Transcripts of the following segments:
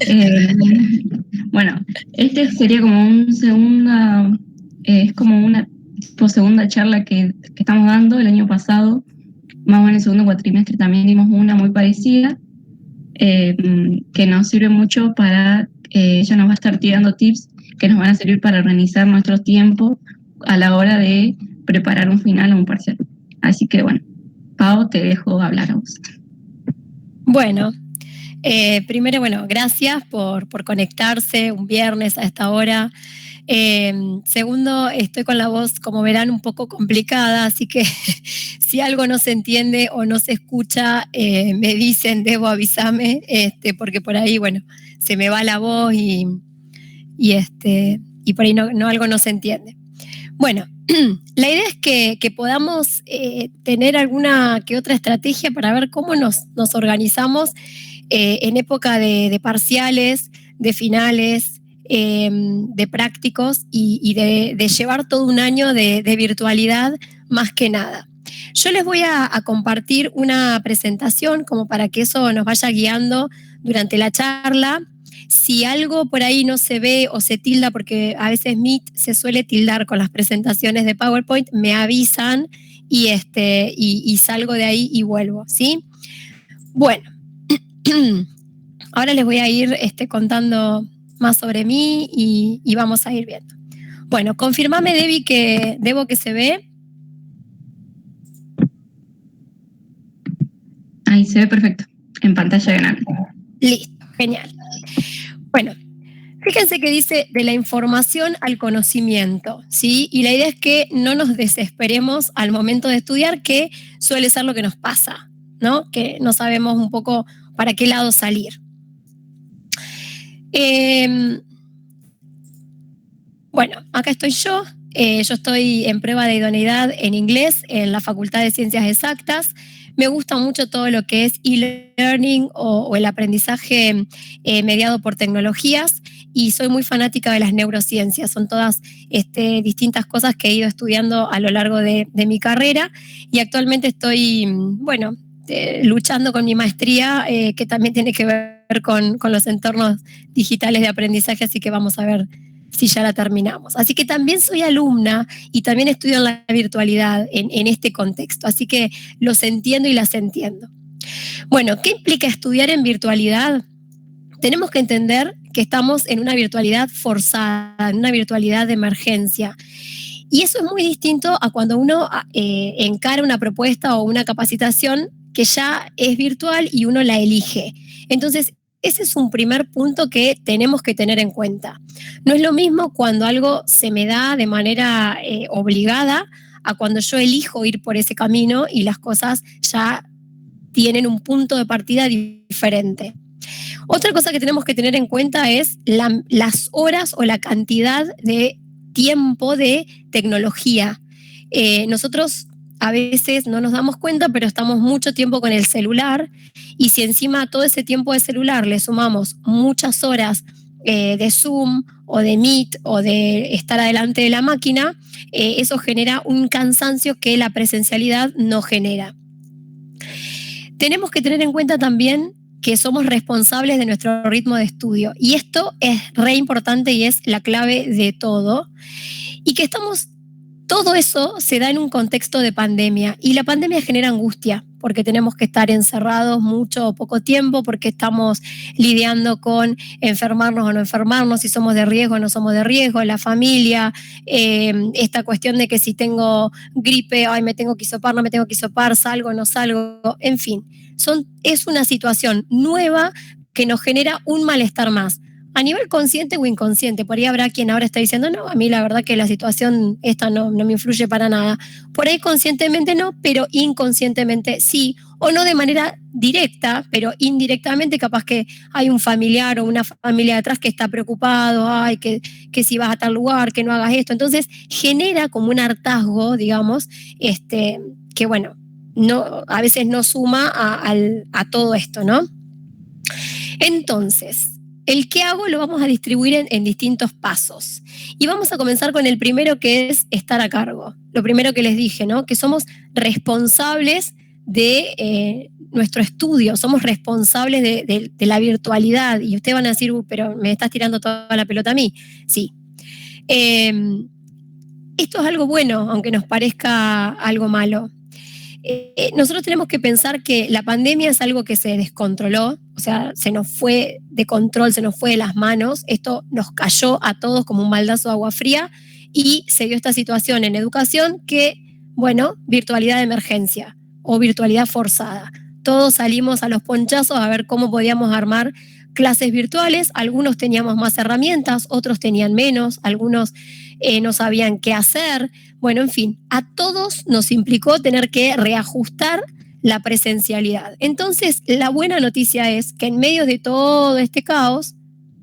Eh, bueno, este sería como es como una tipo segunda charla que estamos dando el año pasado, más o menos en el segundo cuatrimestre también dimos una muy parecida, que nos sirve mucho para, ella nos va a estar tirando tips que nos van a servir para organizar nuestro tiempo a la hora de preparar un final o un parcial. Así que bueno, Pau, te dejo hablar a vos. Bueno, primero, bueno, gracias por conectarse un viernes a esta hora. Segundo, estoy con la voz, como verán, un poco complicada, así que si algo no se entiende o no se escucha, me dicen, debo avisarme, porque por ahí, bueno, se me va la voz y por ahí algo no se entiende. Bueno, la idea es que podamos tener alguna que otra estrategia para ver cómo nos organizamos en época de parciales, de finales, de prácticos y de llevar todo un año de virtualidad más que nada. Yo les voy a compartir una presentación como para que eso nos vaya guiando durante la charla. Si algo por ahí no se ve o se tilda, porque a veces Meet se suele tildar con las presentaciones de PowerPoint, me avisan y salgo de ahí y vuelvo, ¿sí? Bueno, ahora les voy a ir contando más sobre mí y vamos a ir viendo. Bueno, confirmame, Debbie, que Debo que se ve. Ahí se ve perfecto, en pantalla grande. Listo, genial. Bueno, fíjense que dice de la información al conocimiento, ¿sí? Y la idea es que no nos desesperemos al momento de estudiar, que suele ser lo que nos pasa, ¿no? Que no sabemos un poco para qué lado salir. Bueno, acá estoy yo. Yo estoy en prueba de idoneidad en inglés en la Facultad de Ciencias Exactas. Me gusta mucho todo lo que es e-learning o el aprendizaje mediado por tecnologías y soy muy fanática de las neurociencias. Son todas distintas cosas que he ido estudiando a lo largo de mi carrera y actualmente estoy, bueno, luchando con mi maestría que también tiene que ver con los entornos digitales de aprendizaje, así que vamos a ver si ya la terminamos. Así que también soy alumna y también estudio en la virtualidad en este contexto, así que los entiendo y las entiendo. Bueno, ¿qué implica estudiar en virtualidad? Tenemos que entender que estamos en una virtualidad forzada, en una virtualidad de emergencia. Y eso es muy distinto a cuando uno encara una propuesta o una capacitación que ya es virtual y uno la elige. Entonces, ese es un primer punto que tenemos que tener en cuenta. No es lo mismo cuando algo se me da de manera obligada a cuando yo elijo ir por ese camino y las cosas ya tienen un punto de partida diferente. Otra cosa que tenemos que tener en cuenta es las horas o la cantidad de tiempo de tecnología. Nosotros a veces no nos damos cuenta, pero estamos mucho tiempo con el celular y si encima a todo ese tiempo de celular le sumamos muchas horas de Zoom o de Meet o de estar adelante de la máquina, eso genera un cansancio que la presencialidad no genera. Tenemos que tener en cuenta también que somos responsables de nuestro ritmo de estudio y esto es re importante y es la clave de todo y que todo eso se da en un contexto de pandemia y la pandemia genera angustia porque tenemos que estar encerrados mucho o poco tiempo, porque estamos lidiando con enfermarnos o no enfermarnos, si somos de riesgo o no somos de riesgo, la familia, esta cuestión de que si tengo gripe, ay, me tengo que hisopar, no me tengo que hisopar, salgo o no salgo, en fin, es una situación nueva que nos genera un malestar más. A nivel consciente o inconsciente, por ahí habrá quien ahora está diciendo, no, a mí la verdad que la situación esta no me influye para nada. Por ahí conscientemente no, pero inconscientemente sí, o no de manera directa, pero indirectamente capaz que hay un familiar o una familia detrás que está preocupado, ay, que si vas a tal lugar, que no hagas esto. Entonces genera como un hartazgo, digamos, que bueno, no, a veces no suma a todo esto, ¿no? Entonces, el qué hago lo vamos a distribuir en distintos pasos. Y vamos a comenzar con el primero, que es estar a cargo. Lo primero que les dije, ¿no? Que somos responsables de nuestro estudio, somos responsables de la virtualidad. Y ustedes van a decir, pero me estás tirando toda la pelota a mí. Sí. Esto es algo bueno, aunque nos parezca algo malo. Nosotros tenemos que pensar que la pandemia es algo que se descontroló, o sea, se nos fue de control, se nos fue de las manos. Esto nos cayó a todos como un baldazo de agua fría y se dio esta situación en educación que, bueno, virtualidad de emergencia o virtualidad forzada. Todos salimos a los ponchazos a ver cómo podíamos armar clases virtuales. Algunos teníamos más herramientas, otros tenían menos, algunos no sabían qué hacer. Bueno, en fin, a todos nos implicó tener que reajustar la presencialidad. Entonces, la buena noticia es que en medio de todo este caos,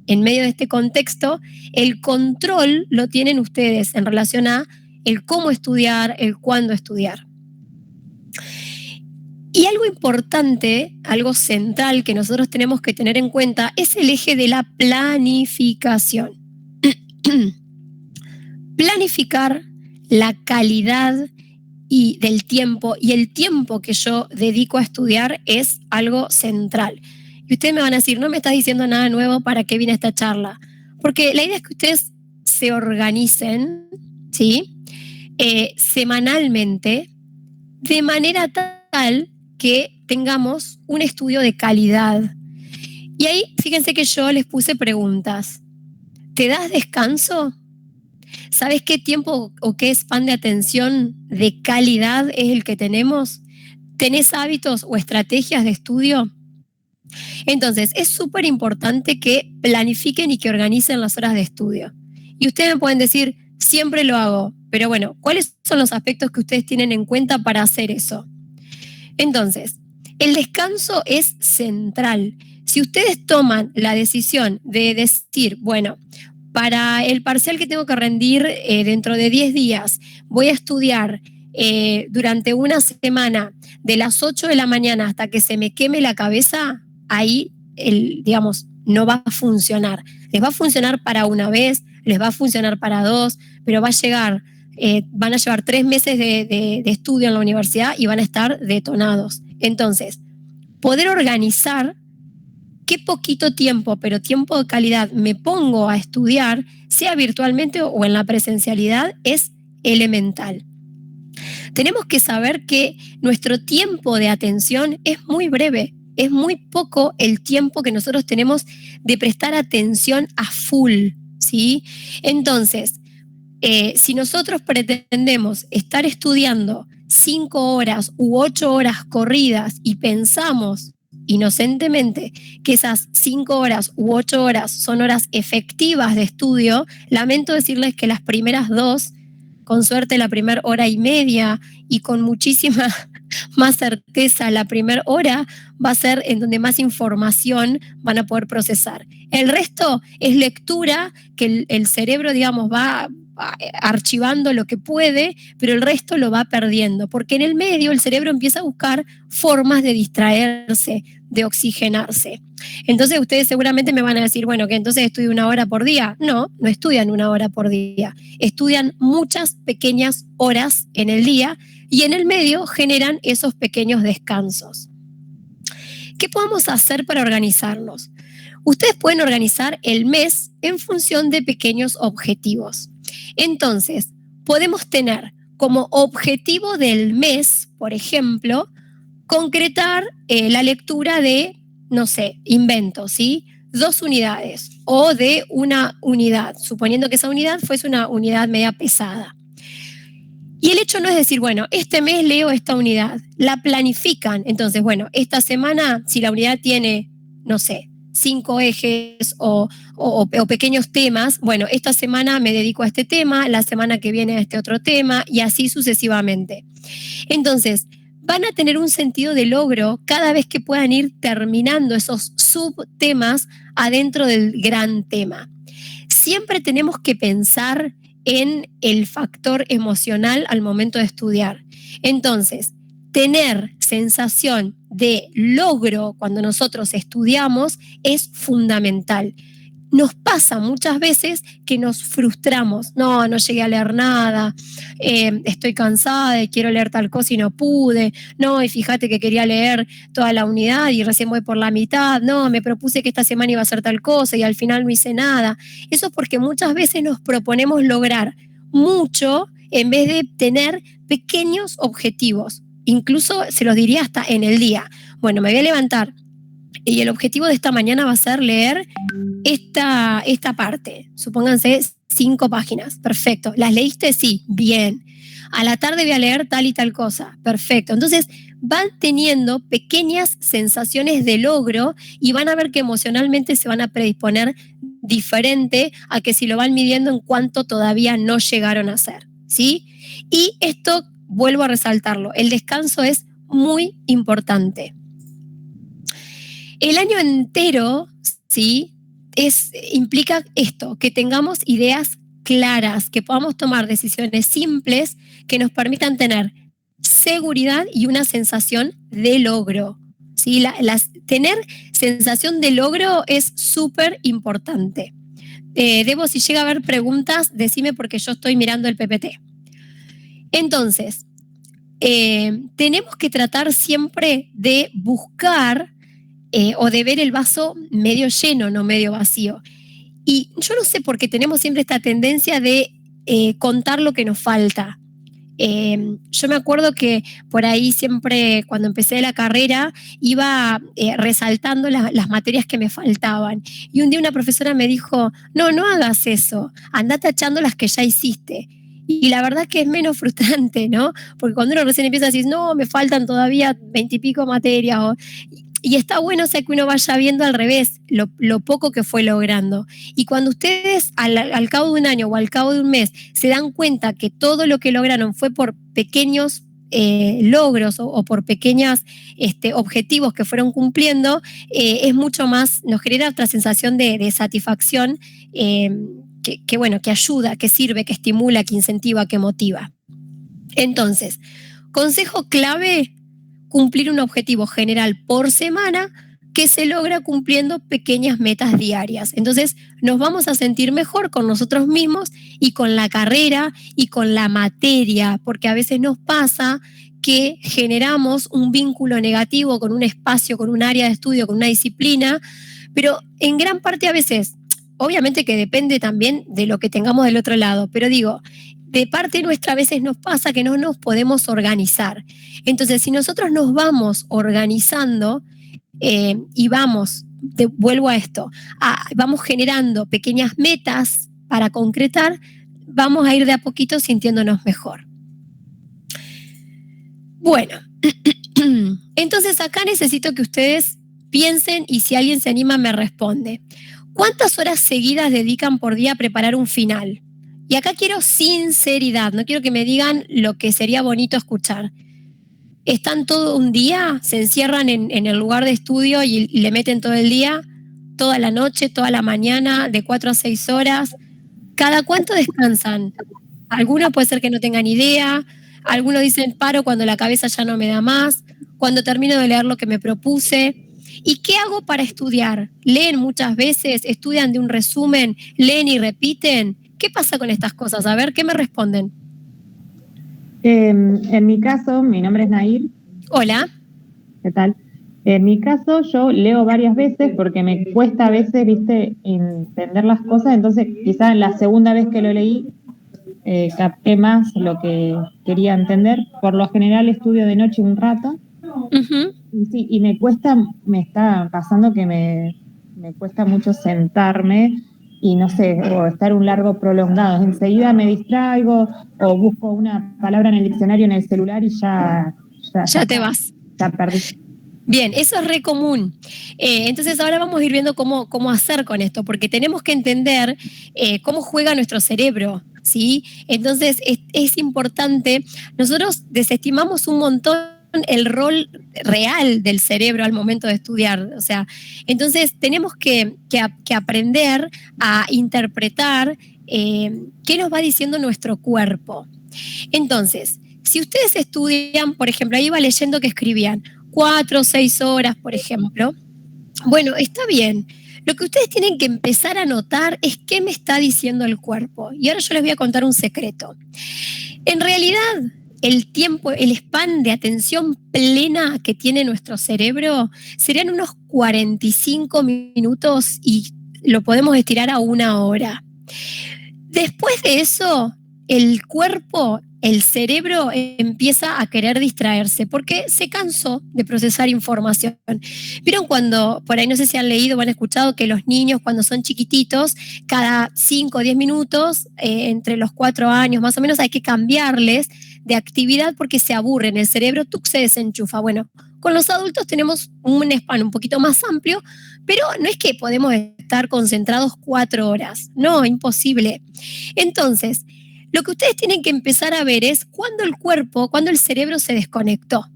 en medio de este contexto, el control lo tienen ustedes en relación a el cómo estudiar, el cuándo estudiar. Y algo importante, algo central que nosotros tenemos que tener en cuenta es el eje de la planificación. Planificar la calidad y del tiempo y el tiempo que yo dedico a estudiar es algo central. Y ustedes me van a decir, no me estás diciendo nada nuevo, ¿para qué viene esta charla? Porque la idea es que ustedes se organicen, ¿sí? Semanalmente, de manera tal que tengamos un estudio de calidad. Y ahí, fíjense que yo les puse preguntas. ¿Te das descanso? ¿Sabes qué tiempo o qué span de atención de calidad es el que tenemos? ¿Tenés hábitos o estrategias de estudio? Entonces, es súper importante que planifiquen y que organicen las horas de estudio. Y ustedes me pueden decir, siempre lo hago, pero bueno, ¿cuáles son los aspectos que ustedes tienen en cuenta para hacer eso? Entonces, el descanso es central. Si ustedes toman la decisión de decir, bueno, para el parcial que tengo que rendir dentro de 10 días, voy a estudiar durante una semana de las 8 de la mañana hasta que se me queme la cabeza, ahí, digamos, no va a funcionar. Les va a funcionar para una vez, les va a funcionar para dos, pero va a llegar, van a llevar 3 meses de estudio en la universidad y van a estar detonados. Entonces, poder organizar qué poquito tiempo, pero tiempo de calidad me pongo a estudiar, sea virtualmente o en la presencialidad, es elemental. Tenemos que saber que nuestro tiempo de atención es muy breve, es muy poco el tiempo que nosotros tenemos de prestar atención a full, ¿sí? Entonces, si nosotros pretendemos estar estudiando 5 horas u 8 horas corridas y pensamos inocentemente que esas 5 horas u 8 horas son horas efectivas de estudio, lamento decirles que las primeras 2, con suerte la primera hora y media y con muchísima más certeza la primera hora va a ser en donde más información van a poder procesar. El resto es lectura que el cerebro, digamos, va archivando lo que puede, pero el resto lo va perdiendo, porque en el medio el cerebro empieza a buscar formas de distraerse, de oxigenarse. Entonces ustedes seguramente me van a decir, bueno, que entonces estudio 1 hora por día. No, no estudian 1 hora por día. Estudian muchas pequeñas horas en el día y en el medio generan esos pequeños descansos. ¿Qué podemos hacer para organizarnos? Ustedes pueden organizar el mes en función de pequeños objetivos. Entonces, podemos tener como objetivo del mes, por ejemplo, concretar la lectura de, no sé, invento, ¿sí? 2 unidades o de una unidad, suponiendo que esa unidad fuese una unidad media pesada. Y el hecho no es decir, bueno, este mes leo esta unidad, la planifican. Entonces, bueno, esta semana, si la unidad tiene, no sé, 5 ejes o pequeños temas, bueno, esta semana me dedico a este tema, la semana que viene a este otro tema y así sucesivamente. Entonces, van a tener un sentido de logro cada vez que puedan ir terminando esos subtemas adentro del gran tema. Siempre tenemos que pensar en el factor emocional al momento de estudiar. Entonces, tener sensación de logro cuando nosotros estudiamos es fundamental. nos pasa muchas veces que nos frustramos. No llegué a leer nada, estoy cansada y quiero leer tal cosa y no pude. No, y fíjate que quería leer toda la unidad y recién voy por la mitad. No, me propuse que esta semana iba a hacer tal cosa y al final no hice nada. Eso es porque muchas veces nos proponemos lograr mucho en vez de tener pequeños objetivos. Incluso se los diría hasta en el día. Bueno, me voy a levantar y el objetivo de esta mañana va a ser leer esta parte. Supónganse 5 páginas. Perfecto. ¿Las leíste? Sí. Bien. A la tarde voy a leer tal y tal cosa. Perfecto. Entonces van teniendo pequeñas sensaciones de logro y van a ver que emocionalmente se van a predisponer diferente a que si lo van midiendo en cuanto todavía no llegaron a hacer, ¿sí? Y esto, vuelvo a resaltarlo, el descanso es muy importante. El año entero, ¿sí? Implica esto, que tengamos ideas claras, que podamos tomar decisiones simples que nos permitan tener seguridad y una sensación de logro. ¿Sí? Tener sensación de logro es súper importante. Debo, si llega a haber preguntas, decime porque yo estoy mirando el PPT. Entonces, tenemos que tratar siempre de buscar o de ver el vaso medio lleno, no medio vacío. Y yo no sé por qué tenemos siempre esta tendencia de contar lo que nos falta. Yo me acuerdo que por ahí siempre, cuando empecé la carrera, iba resaltando las materias que me faltaban. Y un día una profesora me dijo, no hagas eso, andá tachando las que ya hiciste. Y la verdad es que es menos frustrante, ¿no? Porque cuando uno recién empieza a decir, no, me faltan todavía 20 y pico materias, y está bueno, o sea, que uno vaya viendo al revés lo poco que fue logrando. Y cuando ustedes al cabo de un año o al cabo de un mes se dan cuenta que todo lo que lograron fue por pequeños logros o por pequeños objetivos que fueron cumpliendo, es mucho más, nos genera otra sensación de satisfacción que ayuda, que sirve, que estimula, que incentiva, que motiva. Entonces, consejo clave: cumplir un objetivo general por semana que se logra cumpliendo pequeñas metas diarias. Entonces nos vamos a sentir mejor con nosotros mismos y con la carrera y con la materia, porque a veces nos pasa que generamos un vínculo negativo con un espacio, con un área de estudio, con una disciplina, pero en gran parte a veces, obviamente que depende también de lo que tengamos del otro lado, pero digo, de parte nuestra a veces nos pasa que no nos podemos organizar. Entonces, si nosotros nos vamos organizando y vuelvo a esto, vamos generando pequeñas metas para concretar, vamos a ir de a poquito sintiéndonos mejor. Bueno, entonces acá necesito que ustedes piensen y si alguien se anima me responde. ¿Cuántas horas seguidas dedican por día a preparar un final? Y acá quiero sinceridad, no quiero que me digan lo que sería bonito escuchar. ¿Están todo un día? ¿Se encierran en el lugar de estudio y le meten todo el día? ¿Toda la noche, toda la mañana, de 4 a 6 horas? ¿Cada cuánto descansan? Algunos puede ser que no tengan idea, algunos dicen paro cuando la cabeza ya no me da más, cuando termino de leer lo que me propuse. ¿Y qué hago para estudiar? ¿Leen muchas veces? ¿Estudian de un resumen? ¿Leen y repiten? ¿Qué pasa con estas cosas? A ver, ¿qué me responden? En mi caso, mi nombre es Nair. Hola. ¿Qué tal? En mi caso, yo leo varias veces porque me cuesta a veces, viste, entender las cosas. Entonces, quizás la segunda vez que lo leí, capté más lo que quería entender. Por lo general, estudio de noche un rato. Y sí, y me está pasando que me cuesta mucho sentarme y no sé, o estar un largo prolongado. Enseguida me distraigo o busco una palabra en el diccionario en el celular y ya te vas. Ya perdí. Bien, eso es re común. Entonces ahora vamos a ir viendo cómo hacer con esto, porque tenemos que entender cómo juega nuestro cerebro, ¿sí? Entonces es importante, nosotros desestimamos un montón el rol real del cerebro al momento de estudiar, o sea, entonces tenemos que aprender a interpretar qué nos va diciendo nuestro cuerpo. Entonces, si ustedes estudian, por ejemplo, ahí iba leyendo que escribían 4 o 6 horas, por ejemplo, bueno, está bien. Lo que ustedes tienen que empezar a notar es qué me está diciendo el cuerpo. Y ahora yo les voy a contar un secreto. En realidad, el tiempo, el span de atención plena que tiene nuestro cerebro serían unos 45 minutos y lo podemos estirar a 1 hora. Después de eso, el cuerpo, el cerebro empieza a querer distraerse porque se cansó de procesar información. ¿Vieron cuando, por ahí no sé si han leído o han escuchado que los niños cuando son chiquititos, cada 5 o 10 minutos, entre los 4 años más o menos, hay que cambiarles de actividad porque se aburren, el cerebro se desenchufa? Bueno, con los adultos tenemos un span un poquito más amplio, pero no es que podemos estar concentrados 4 horas, no, imposible. Entonces, lo que ustedes tienen que empezar a ver es cuándo el cerebro se desconectó.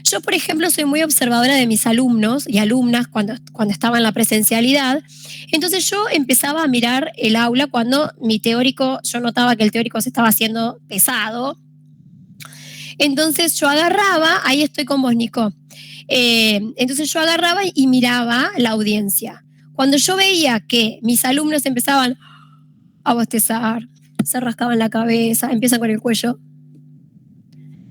Yo, por ejemplo, soy muy observadora de mis alumnos y alumnas cuando estaba en la presencialidad. Entonces yo empezaba a mirar el aula cuando yo notaba que el teórico se estaba haciendo pesado. Entonces yo agarraba, ahí estoy con vos, Nico. Entonces yo agarraba y miraba la audiencia. Cuando yo veía que mis alumnos empezaban a bostezar, se rascaban la cabeza, empiezan con el cuello,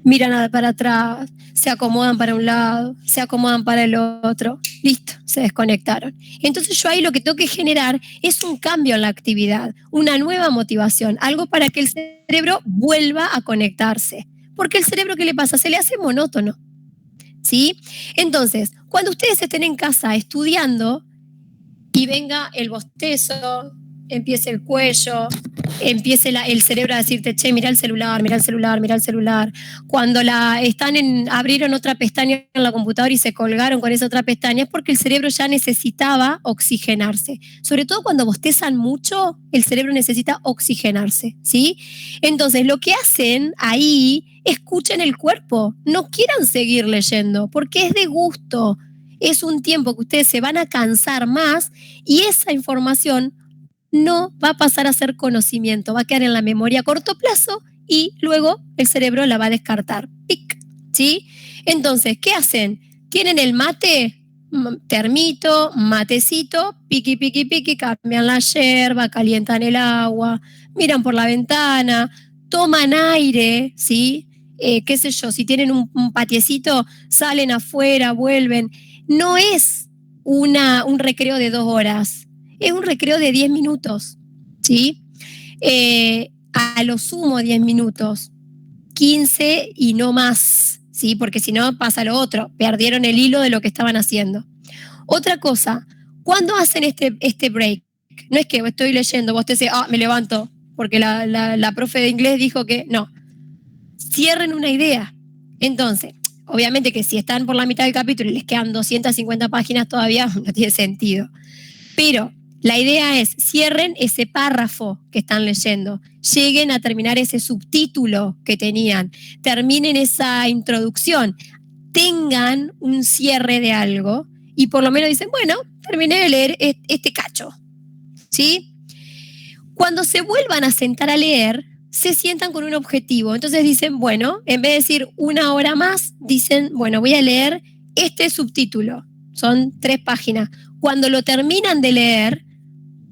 miran para atrás, se acomodan para un lado, se acomodan para el otro, listo, se desconectaron. Entonces yo ahí lo que tengo que generar es un cambio en la actividad, una nueva motivación, algo para que el cerebro vuelva a conectarse. Porque el cerebro, ¿qué le pasa? Se le hace monótono, ¿sí? Entonces, cuando ustedes estén en casa estudiando y venga el bostezo, empiece el cuello, empiece el cerebro a decirte, che, mira el celular, mira el celular, mira el celular. Cuando abrieron otra pestaña en la computadora y se colgaron con esa otra pestaña, es porque el cerebro ya necesitaba oxigenarse. Sobre todo cuando bostezan mucho, el cerebro necesita oxigenarse, ¿sí? Entonces, lo que hacen ahí, escuchen el cuerpo, no quieran seguir leyendo, porque es de gusto. Es un tiempo que ustedes se van a cansar más y esa información no va a pasar a ser conocimiento, va a quedar en la memoria a corto plazo y luego el cerebro la va a descartar. ¡Pic! ¿Sí? Entonces, ¿qué hacen? ¿Tienen el mate? Termito, matecito, piqui, piqui, piqui, cambian la yerba, calientan el agua, miran por la ventana, toman aire, ¿sí? Qué sé yo, si tienen un patiecito, salen afuera, vuelven. No es un recreo de 2 horas. Es un recreo de 10 minutos, ¿sí? A lo sumo 10 minutos, 15 y no más, ¿sí? Porque si no pasa lo otro, perdieron el hilo de lo que estaban haciendo. Otra cosa, ¿cuándo hacen este break? No es que estoy leyendo, vos te decís, me levanto, porque la profe de inglés dijo que no. Cierren una idea. Entonces, obviamente que si están por la mitad del capítulo y les quedan 250 páginas todavía, no tiene sentido. Pero la idea es, cierren ese párrafo que están leyendo, lleguen a terminar ese subtítulo que tenían, terminen esa introducción, tengan un cierre de algo y por lo menos dicen, bueno, terminé de leer este cacho, ¿sí? Cuando se vuelvan a sentar a leer, se sientan con un objetivo. Entonces dicen, bueno, en vez de decir 1 hora más, dicen, bueno, voy a leer este subtítulo. Son 3 páginas. Cuando lo terminan de leer,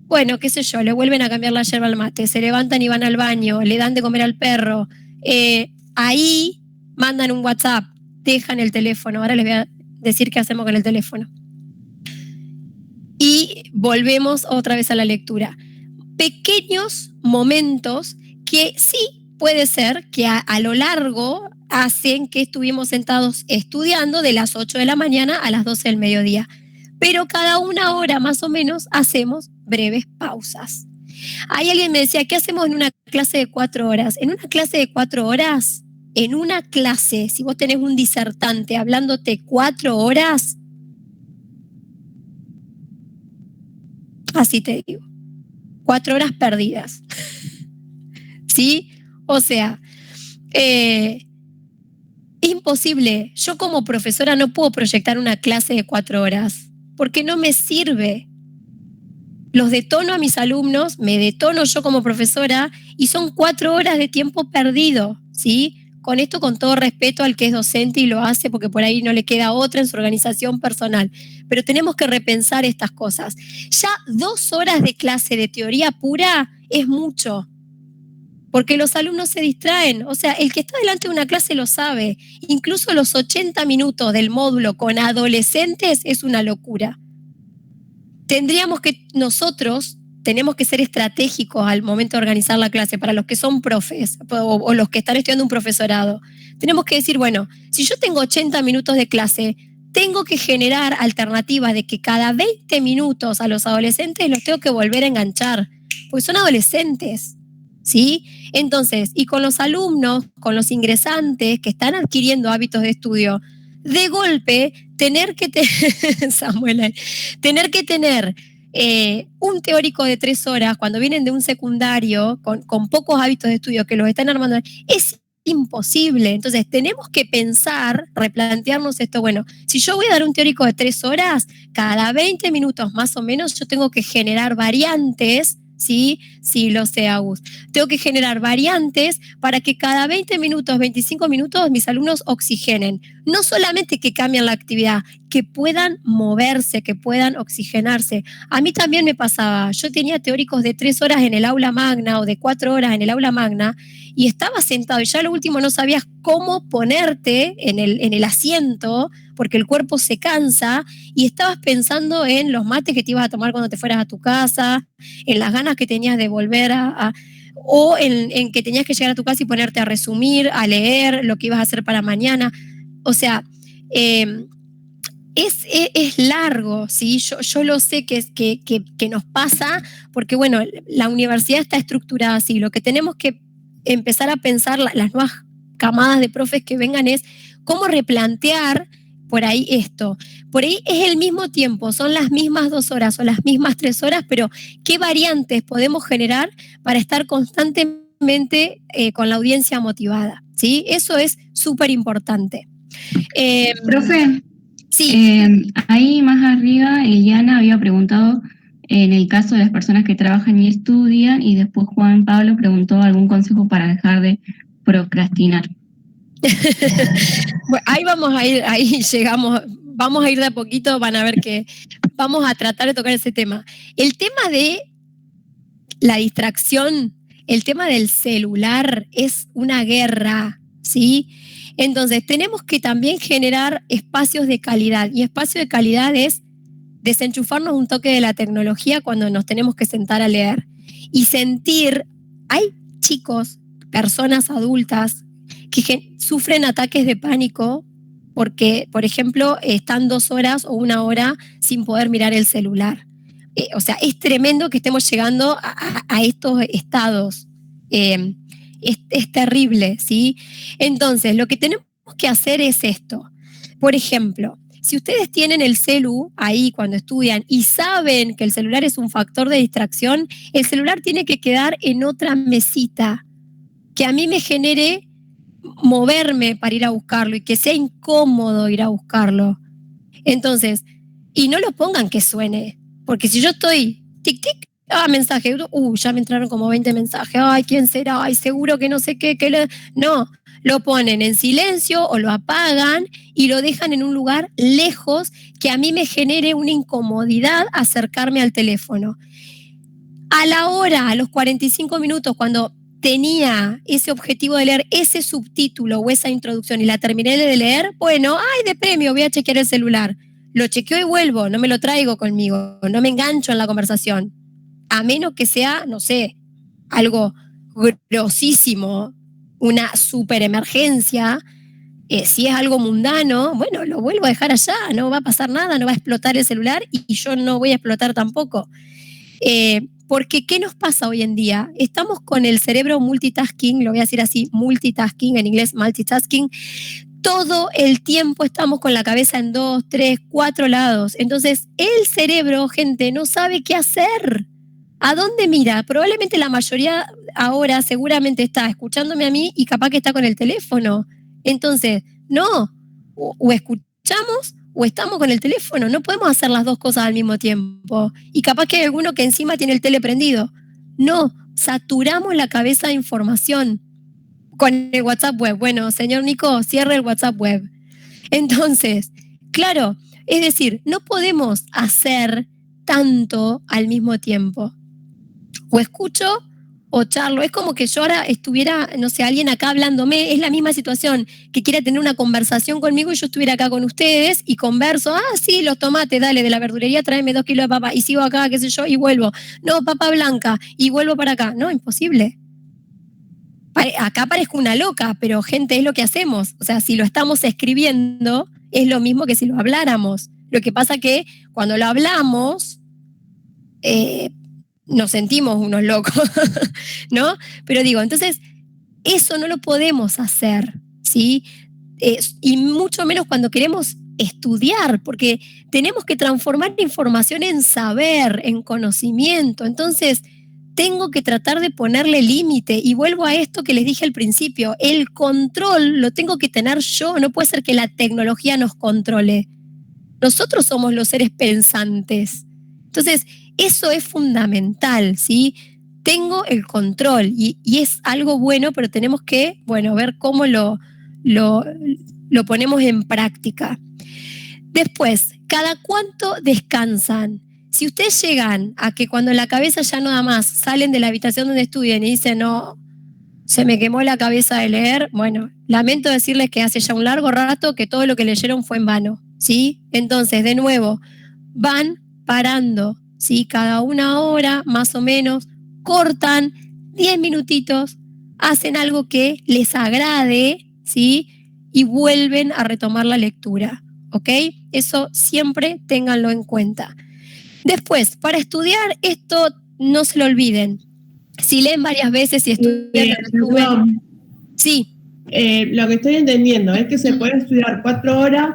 bueno, qué sé yo, le vuelven a cambiar la yerba al mate, se levantan y van al baño, le dan de comer al perro. Ahí mandan un WhatsApp, dejan el teléfono. Ahora les voy a decir qué hacemos con el teléfono. Y volvemos otra vez a la lectura. Pequeños momentos que sí puede ser que a lo largo hacen que estuvimos sentados estudiando de las 8 de la mañana a las 12 del mediodía. Pero cada 1 hora más o menos hacemos breves pausas. Ahí alguien me decía, ¿qué hacemos en una clase de 4 horas? En una clase de 4 horas, si vos tenés un disertante hablándote 4 horas, así te digo, 4 horas perdidas. ¿Sí? O sea, imposible. Yo como profesora no puedo proyectar una clase de 4 horas porque no me sirve. Los detono a mis alumnos, me detono yo como profesora y son 4 horas de tiempo perdido, ¿sí? con esto con todo respeto al que es docente y lo hace porque por ahí no le queda otra en su organización personal, pero tenemos que repensar estas cosas. Ya 2 horas de clase de teoría pura es mucho, porque los alumnos se distraen. O sea, el que está delante de una clase lo sabe. Incluso los 80 minutos del módulo con adolescentes es una locura. Nosotros tenemos que ser estratégicos al momento de organizar la clase para los que son profes o los que están estudiando un profesorado. Tenemos que decir, bueno, si yo tengo 80 minutos de clase, tengo que generar alternativas de que cada 20 minutos a los adolescentes los tengo que volver a enganchar, porque son adolescentes, ¿sí? Entonces, y con los alumnos, con los ingresantes que están adquiriendo hábitos de estudio, de golpe, tener que tener un teórico de 3 horas cuando vienen de un secundario con pocos hábitos de estudio que los están armando, es imposible. Entonces tenemos que pensar, replantearnos esto. Bueno, si yo voy a dar un teórico de 3 horas, cada 20 minutos más o menos yo tengo que generar variantes, ¿sí? Sí, lo sé, Agus. Tengo que generar variantes para que cada 20 minutos, 25 minutos mis alumnos oxigenen. No solamente que cambien la actividad, que puedan moverse, que puedan oxigenarse. A mí también me pasaba, yo tenía teóricos de 3 horas en el aula magna o de 4 horas en el aula magna y estaba sentado y ya lo último no sabías cómo ponerte en el asiento porque el cuerpo se cansa y estabas pensando en los mates que te ibas a tomar cuando te fueras a tu casa, en las ganas que tenías de volver o en que tenías que llegar a tu casa y ponerte a resumir, a leer lo que ibas a hacer para mañana. O sea, es largo, ¿sí? Yo lo sé que nos pasa porque, bueno, la universidad está estructurada así. Lo que tenemos que empezar a pensar las nuevas camadas de profes que vengan es cómo replantear por ahí esto. Por ahí es el mismo tiempo, son las mismas 2 horas o las mismas 3 horas, pero ¿qué variantes podemos generar para estar constantemente con la audiencia motivada? ¿Sí? Eso es súper importante. Profe, sí. Ahí más arriba, Eliana había preguntado en el caso de las personas que trabajan y estudian, y después Juan Pablo preguntó algún consejo para dejar de procrastinar. Bueno, ahí vamos a ir, ahí llegamos, vamos a ir de a poquito, van a ver que vamos a tratar de tocar ese tema. El tema de la distracción, el tema del celular es una guerra, ¿sí? Entonces tenemos que también generar espacios de calidad, y espacio de calidad es desenchufarnos un toque de la tecnología cuando nos tenemos que sentar a leer y sentir, hay chicos, personas adultas que sufren ataques de pánico porque, por ejemplo, están 2 horas o 1 hora sin poder mirar el celular. O sea, es tremendo que estemos llegando a estos estados. Es terrible, ¿sí? Entonces, lo que tenemos que hacer es esto. Por ejemplo, si ustedes tienen el celu ahí cuando estudian y saben que el celular es un factor de distracción, el celular tiene que quedar en otra mesita que a mí me genere moverme para ir a buscarlo y que sea incómodo ir a buscarlo. Entonces, y no lo pongan que suene, porque si yo estoy tic tic, mensaje, ya me entraron como 20 mensajes, ay, ¿quién será? Ay, seguro que no sé qué, no, lo ponen en silencio o lo apagan y lo dejan en un lugar lejos que a mí me genere una incomodidad acercarme al teléfono. A la hora, a los 45 minutos, cuando tenía ese objetivo de leer ese subtítulo o esa introducción y la terminé de leer, bueno, ay, de premio, voy a chequear el celular. Lo chequeo y vuelvo, no me lo traigo conmigo, no me engancho en la conversación. A menos que sea, no sé, algo grosísimo, una super emergencia. Si es algo mundano, bueno, lo vuelvo a dejar allá, no va a pasar nada, no va a explotar el celular y yo no voy a explotar tampoco. Porque ¿qué nos pasa hoy en día? Estamos con el cerebro multitasking, lo voy a decir así, multitasking, en inglés multitasking. Todo el tiempo estamos con la cabeza en 2, 3, 4 lados. Entonces, el cerebro, gente, no sabe qué hacer. ¿A dónde mira? Probablemente la mayoría ahora seguramente está escuchándome a mí y capaz que está con el teléfono. Entonces, no, o escuchamos o estamos con el teléfono, no podemos hacer las dos cosas al mismo tiempo. Y capaz que hay alguno que encima tiene el tele prendido. No, saturamos la cabeza de información. Con el WhatsApp web. Bueno, señor Nico, cierre el WhatsApp web. Entonces, claro, es decir, no podemos hacer tanto al mismo tiempo. O escucho o charlo. Es como que yo ahora estuviera, no sé, alguien acá hablándome. Es la misma situación, que quiera tener una conversación conmigo y yo estuviera acá con ustedes y converso. Sí, los tomates, dale, de la verdulería tráeme 2 kilos de papa y sigo acá, qué sé yo, y vuelvo. No, papa blanca, y vuelvo para acá. No, imposible. Acá parezco una loca, pero gente, es lo que hacemos. O sea, si lo estamos escribiendo, es lo mismo que si lo habláramos. Lo que pasa que cuando lo hablamos, nos sentimos unos locos, ¿no? Pero digo, entonces, eso no lo podemos hacer, ¿sí? Y mucho menos cuando queremos estudiar, porque tenemos que transformar información en saber, en conocimiento. Entonces, tengo que tratar de ponerle límite y vuelvo a esto que les dije al principio, el control lo tengo que tener yo, no puede ser que la tecnología nos controle. Nosotros somos los seres pensantes. Entonces, eso es fundamental, ¿sí? Tengo el control y es algo bueno, pero tenemos que, bueno, ver cómo lo ponemos en práctica. Después, ¿cada cuánto descansan? Si ustedes llegan a que cuando la cabeza ya no da más, salen de la habitación donde estudian y dicen, no, se me quemó la cabeza de leer, bueno, lamento decirles que hace ya un largo rato que todo lo que leyeron fue en vano, ¿sí? Entonces, de nuevo, van parando, ¿sí? Cada 1 hora, más o menos, cortan 10 minutitos, hacen algo que les agrade, ¿sí? Y vuelven a retomar la lectura, ¿ok? Eso siempre ténganlo en cuenta. Después, para estudiar, esto no se lo olviden. Si leen varias veces y estudian, perdón. Sí. Lo que estoy entendiendo es que se puede estudiar 4 horas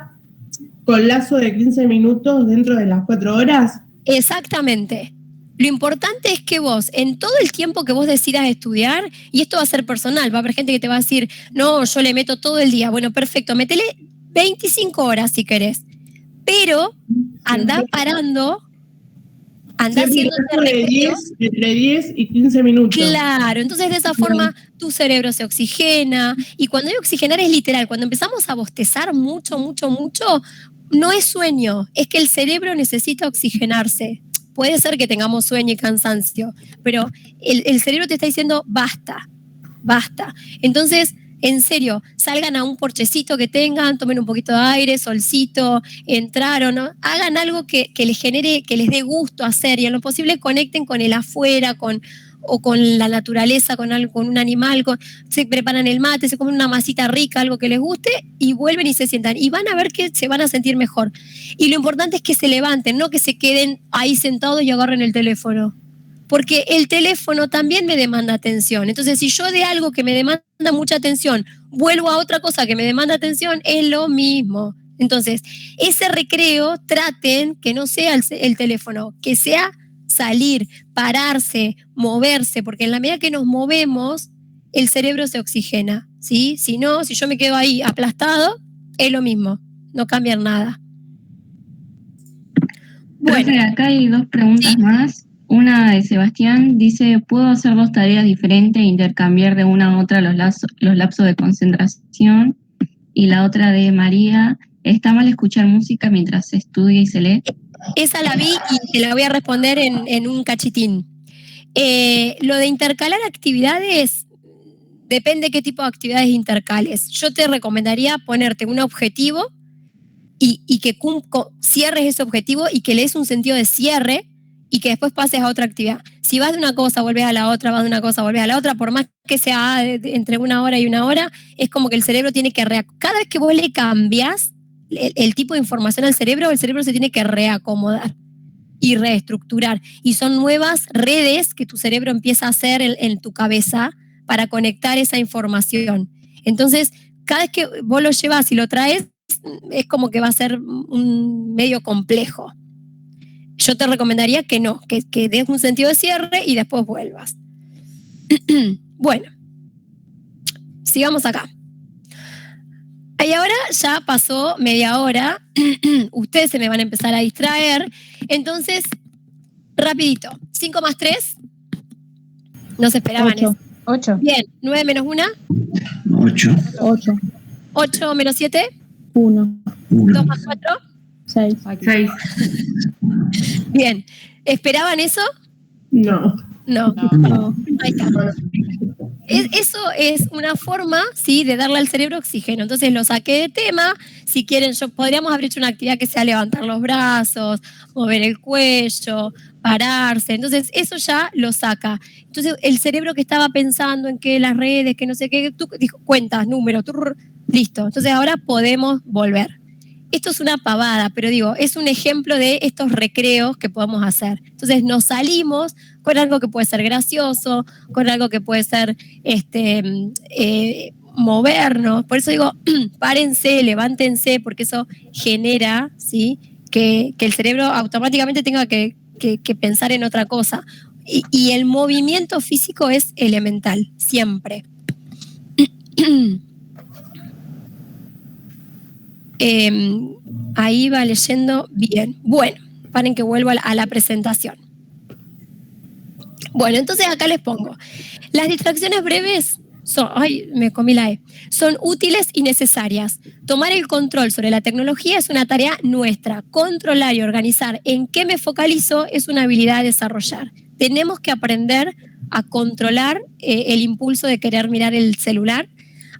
con lazo de 15 minutos dentro de las 4 horas. Exactamente. Lo importante es que vos, en todo el tiempo que vos decidas estudiar, y esto va a ser personal, va a haber gente que te va a decir, no, yo le meto todo el día. Bueno, perfecto, métele 25 horas si querés, pero andá parando, andá haciendo entre 10 y 15 minutos. Claro, entonces de esa forma tu cerebro se oxigena, y cuando hay oxigenar es literal, cuando empezamos a bostezar mucho, no es sueño, es que el cerebro necesita oxigenarse. Puede ser que tengamos sueño y cansancio, pero el cerebro te está diciendo basta. Entonces, en serio, salgan a un porchecito que tengan, tomen un poquito de aire, solcito, entraron, ¿no? Hagan algo que les genere, que les dé gusto hacer, y en lo posible conecten con el afuera, o con la naturaleza, con un animal, se preparan el mate, se comen una masita rica, algo que les guste, y vuelven y se sientan. Y van a ver que se van a sentir mejor. Y lo importante es que se levanten, no que se queden ahí sentados y agarren el teléfono. Porque el teléfono también me demanda atención. Entonces, si yo de algo que me demanda mucha atención vuelvo a otra cosa que me demanda atención, es lo mismo. Entonces, ese recreo traten que no sea el teléfono, que sea salir, pararse, moverse, porque en la medida que nos movemos, el cerebro se oxigena, ¿sí? Si no, si yo me quedo ahí aplastado, es lo mismo, no cambia nada. Bueno, acá hay 2 preguntas más. Una de Sebastián dice, ¿puedo hacer 2 tareas diferentes e intercambiar de una a otra los lapsos de concentración? Y la otra de María, ¿está mal escuchar música mientras se estudia y se lee? Esa la vi y te la voy a responder en un cachitín. Lo de intercalar actividades, depende qué tipo de actividades intercales. Yo te recomendaría ponerte un objetivo y que cierres ese objetivo y que le des un sentido de cierre y que después pases a otra actividad. Si vas de una cosa, volvés a la otra, vas de una cosa, volvés a la otra, por más que sea entre 1 hora y 1 hora, es como que el cerebro tiene que cada vez que vos le cambias el tipo de información al cerebro, el cerebro se tiene que reacomodar y reestructurar. Y son nuevas redes que tu cerebro empieza a hacer en tu cabeza para conectar esa información. Entonces, cada vez que vos lo llevas y lo traes, es como que va a ser un medio complejo. Yo te recomendaría que no, que des un sentido de cierre y después vuelvas. Bueno, sigamos acá. Y ahora ya pasó media hora, ustedes se me van a empezar a distraer, entonces, rapidito, 5 más 3, no se esperaban 8. Bien, 9 menos 1. 8. 8 menos 7. 1. 2 más 4. 6. 6. Bien. ¿Esperaban eso? No. No. No. Ahí está. Eso es una forma, ¿sí?, de darle al cerebro oxígeno. Entonces lo saqué de tema. Si quieren, podríamos haber hecho una actividad que sea levantar los brazos, mover el cuello, pararse. Entonces eso ya lo saca. Entonces el cerebro que estaba pensando en que las redes, que no sé qué, tú dijo cuentas, números, listo. Entonces ahora podemos volver. Esto es una pavada, pero digo, es un ejemplo de estos recreos que podemos hacer. Entonces nos salimos con algo que puede ser gracioso, con algo que puede ser movernos. Por eso digo, párense, levántense, porque eso genera, ¿sí?, que el cerebro automáticamente tenga que pensar en otra cosa. Y el movimiento físico es elemental, siempre. Ahí va leyendo bien. Bueno, paren que vuelvo a la presentación. Bueno, entonces acá les pongo. Las distracciones breves son útiles y necesarias. Tomar el control sobre la tecnología es una tarea nuestra. Controlar y organizar en qué me focalizo es una habilidad a desarrollar. Tenemos que aprender a controlar el impulso de querer mirar el celular,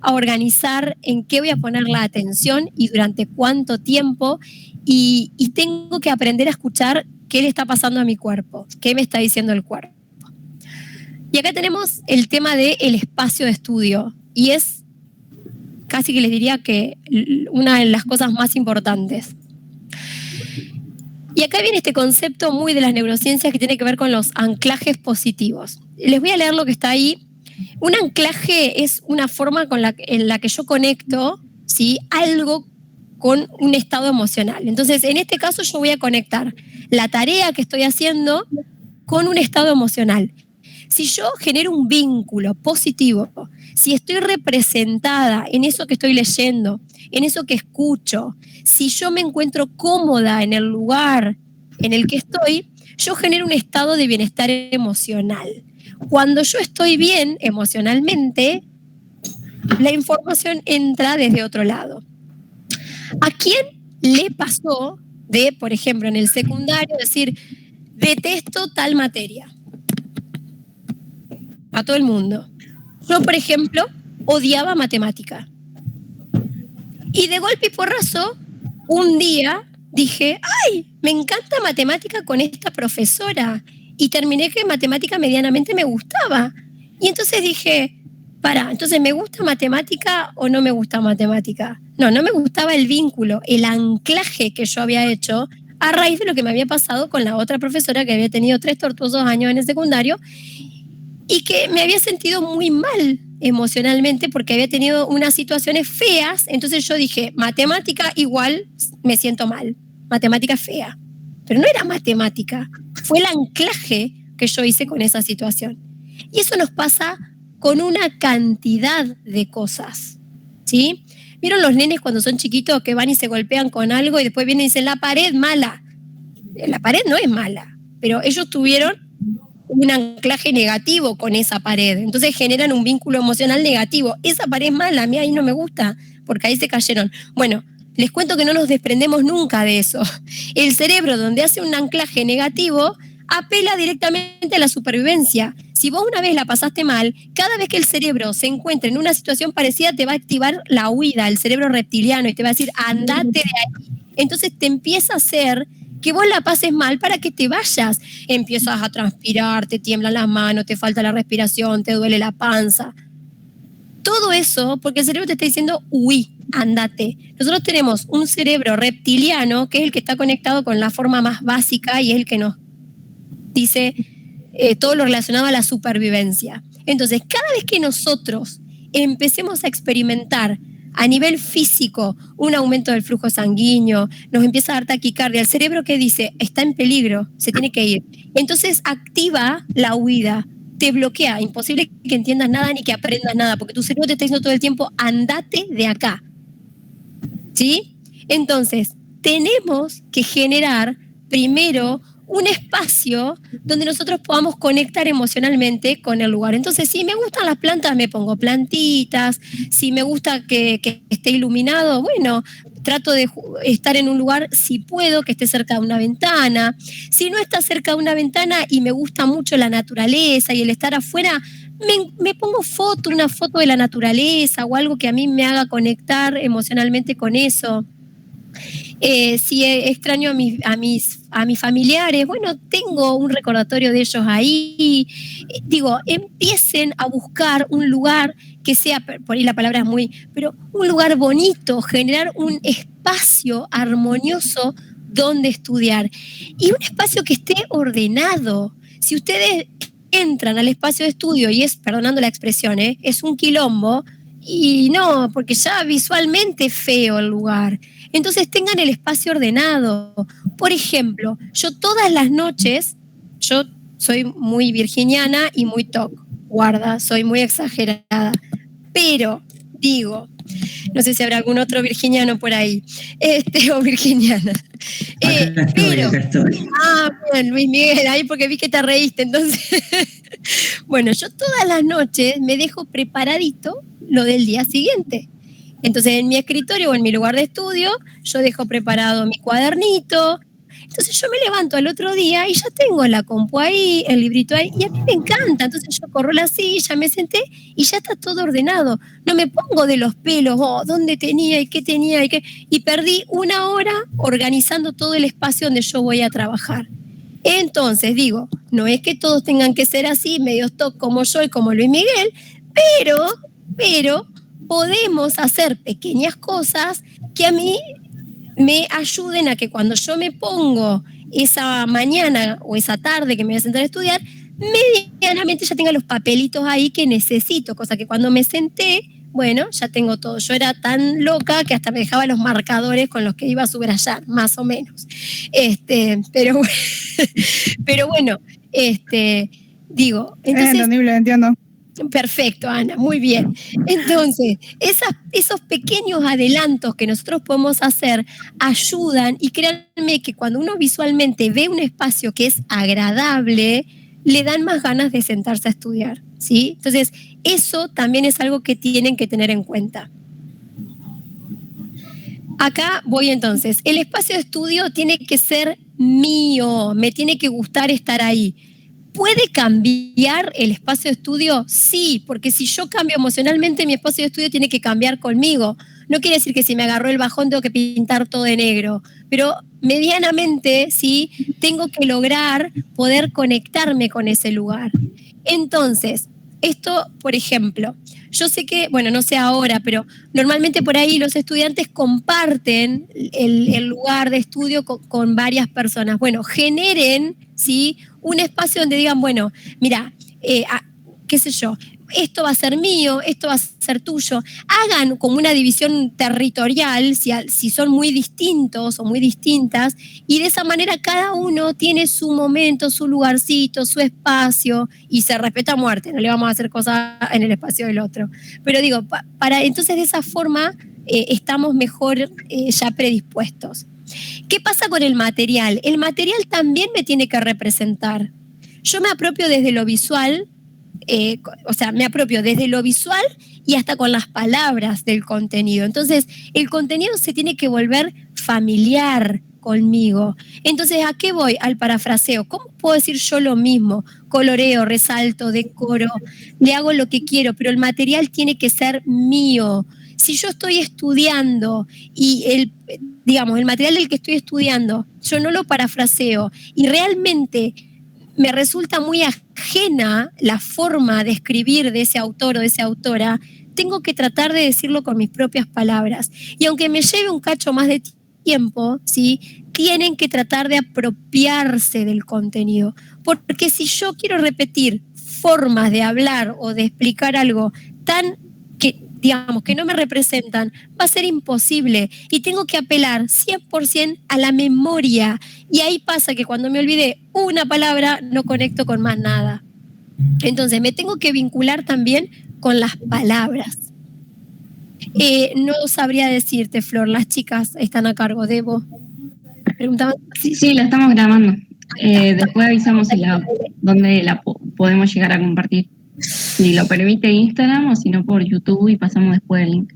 a organizar en qué voy a poner la atención y durante cuánto tiempo, y tengo que aprender a escuchar qué le está pasando a mi cuerpo, qué me está diciendo el cuerpo. Y acá tenemos el tema del espacio de estudio, y es casi que les diría que una de las cosas más importantes. Y acá viene este concepto muy de las neurociencias que tiene que ver con los anclajes positivos. Les voy a leer lo que está ahí. Un anclaje es una forma en la que yo conecto, ¿sí?, algo con un estado emocional. Entonces, en este caso yo voy a conectar la tarea que estoy haciendo con un estado emocional. Si yo genero un vínculo positivo, si estoy representada en eso que estoy leyendo, en eso que escucho, si yo me encuentro cómoda en el lugar en el que estoy, yo genero un estado de bienestar emocional. Cuando yo estoy bien emocionalmente, la información entra desde otro lado. ¿A quién le pasó de, por ejemplo, en el secundario, decir, detesto tal materia? A todo el mundo. Yo, por ejemplo, odiaba matemática. Y de golpe y porrazo, un día dije, ¡ay! Me encanta matemática con esta profesora. Y terminé que matemática medianamente me gustaba. Y entonces dije, entonces ¿me gusta matemática o no me gusta matemática? No me gustaba el vínculo, el anclaje que yo había hecho a raíz de lo que me había pasado con la otra profesora que había tenido 3 tortuosos años en el secundario y que me había sentido muy mal emocionalmente porque había tenido unas situaciones feas. Entonces yo dije, matemática igual me siento mal, matemática fea. Pero no era matemática, fue el anclaje que yo hice con esa situación. Y eso nos pasa con una cantidad de cosas, ¿sí? ¿Vieron los nenes cuando son chiquitos que van y se golpean con algo y después vienen y dicen, la pared mala? La pared no es mala, pero ellos tuvieron un anclaje negativo con esa pared. Entonces generan un vínculo emocional negativo. Esa pared es mala, a mí ahí no me gusta, porque ahí se cayeron. Bueno, les cuento que no nos desprendemos nunca de eso. El cerebro, donde hace un anclaje negativo, apela directamente a la supervivencia. Si vos una vez la pasaste mal, cada vez que el cerebro se encuentre en una situación parecida, te va a activar la huida, el cerebro reptiliano, y te va a decir, andate de ahí. Entonces te empieza a hacer que vos la pases mal para que te vayas. Empiezas a transpirar, te tiemblan las manos, te falta la respiración, te duele la panza. Todo eso porque el cerebro te está diciendo, uy, andate. Nosotros tenemos un cerebro reptiliano que es el que está conectado con la forma más básica y es el que nos dice todo lo relacionado a la supervivencia. Entonces, cada vez que nosotros empecemos a experimentar a nivel físico un aumento del flujo sanguíneo, nos empieza a dar taquicardia, el cerebro que dice, está en peligro, se tiene que ir. Entonces activa la huida, te bloquea, imposible que entiendas nada ni que aprendas nada, porque tu cerebro te está diciendo todo el tiempo, andate de acá. ¿Sí? Entonces, tenemos que generar primero un espacio donde nosotros podamos conectar emocionalmente con el lugar. Entonces, si me gustan las plantas, me pongo plantitas. Si me gusta que esté iluminado, bueno, trato de estar en un lugar, si puedo, que esté cerca de una ventana. Si no está cerca de una ventana y me gusta mucho la naturaleza y el estar afuera, me pongo una foto de la naturaleza o algo que a mí me haga conectar emocionalmente con eso. Si extraño a mis familiares, bueno, tengo un recordatorio de ellos ahí. Digo, empiecen a buscar un lugar que sea, por ahí la palabra es pero un lugar bonito, generar un espacio armonioso donde estudiar. Y un espacio que esté ordenado. Si ustedes entran al espacio de estudio y perdonando la expresión, es un quilombo, y no, porque ya visualmente es feo el lugar. Entonces tengan el espacio ordenado. Por ejemplo, yo todas las noches, yo soy muy virginiana y muy guarda, soy muy exagerada, pero digo, no sé si habrá algún otro virginiano por ahí, o virginiana. Pero, bien, Luis Miguel, ahí porque vi que te reíste, entonces. Bueno, yo todas las noches me dejo preparadito lo del día siguiente. Entonces, en mi escritorio o en mi lugar de estudio, yo dejo preparado mi cuadernito. Entonces, yo me levanto al otro día y ya tengo la compu ahí, el librito ahí, y a mí me encanta. Entonces, yo corro la silla, me senté y ya está todo ordenado. No me pongo de los pelos, dónde tenía y qué tenía y perdí una hora organizando todo el espacio donde yo voy a trabajar. Entonces, digo, no es que todos tengan que ser así, medios como yo y como Luis Miguel, pero podemos hacer pequeñas cosas que a mí me ayuden a que cuando yo me pongo esa mañana o esa tarde que me voy a sentar a estudiar, medianamente ya tenga los papelitos ahí que necesito, cosa que cuando me senté, bueno, ya tengo todo. Yo era tan loca que hasta me dejaba los marcadores con los que iba a subrayar, más o menos. Pero bueno, digo, entonces... entendible, entiendo. Perfecto, Ana, muy bien. Entonces, esos pequeños adelantos que nosotros podemos hacer ayudan, y créanme que cuando uno visualmente ve un espacio que es agradable, le dan más ganas de sentarse a estudiar, ¿sí? Entonces, eso también es algo que tienen que tener en cuenta. Acá voy entonces. El espacio de estudio tiene que ser mío, me tiene que gustar estar ahí. ¿Puede cambiar el espacio de estudio? Sí, porque si yo cambio emocionalmente, mi espacio de estudio tiene que cambiar conmigo. No quiere decir que si me agarró el bajón tengo que pintar todo de negro, pero medianamente sí tengo que lograr poder conectarme con ese lugar. Entonces, esto, por ejemplo, yo sé que, bueno, no sé ahora, pero normalmente por ahí los estudiantes comparten el lugar de estudio con varias personas. Bueno, generen, ¿sí?, un espacio donde digan, bueno, mira, qué sé yo, esto va a ser mío, esto va a ser tuyo. Hagan como una división territorial, si son muy distintos o muy distintas, y de esa manera cada uno tiene su momento, su lugarcito, su espacio, y se respeta a muerte, no le vamos a hacer cosas en el espacio del otro. Pero digo, entonces de esa forma estamos mejor ya predispuestos. ¿Qué pasa con el material? El material también me tiene que representar. Yo me apropio desde lo visual, me apropio desde lo visual y hasta con las palabras del contenido. Entonces, el contenido se tiene que volver familiar conmigo. Entonces, ¿a qué voy? Al parafraseo. ¿Cómo puedo decir yo lo mismo? Coloreo, resalto, decoro, le hago lo que quiero, pero el material tiene que ser mío. Si yo estoy estudiando y el material del que estoy estudiando, yo no lo parafraseo y realmente me resulta muy ajena la forma de escribir de ese autor o de esa autora, tengo que tratar de decirlo con mis propias palabras. Y aunque me lleve un cacho más de tiempo, ¿sí?, tienen que tratar de apropiarse del contenido. Porque si yo quiero repetir formas de hablar o de explicar algo que no me representan, va a ser imposible y tengo que apelar 100% a la memoria, y ahí pasa que cuando me olvidé una palabra no conecto con más nada. Entonces me tengo que vincular también con las palabras. No sabría decirte, Flor, las chicas están a cargo. Debo. Preguntaban. Sí, la estamos grabando. Después avisamos dónde podemos llegar a compartir. Si lo permite Instagram o si no por YouTube y pasamos después el link.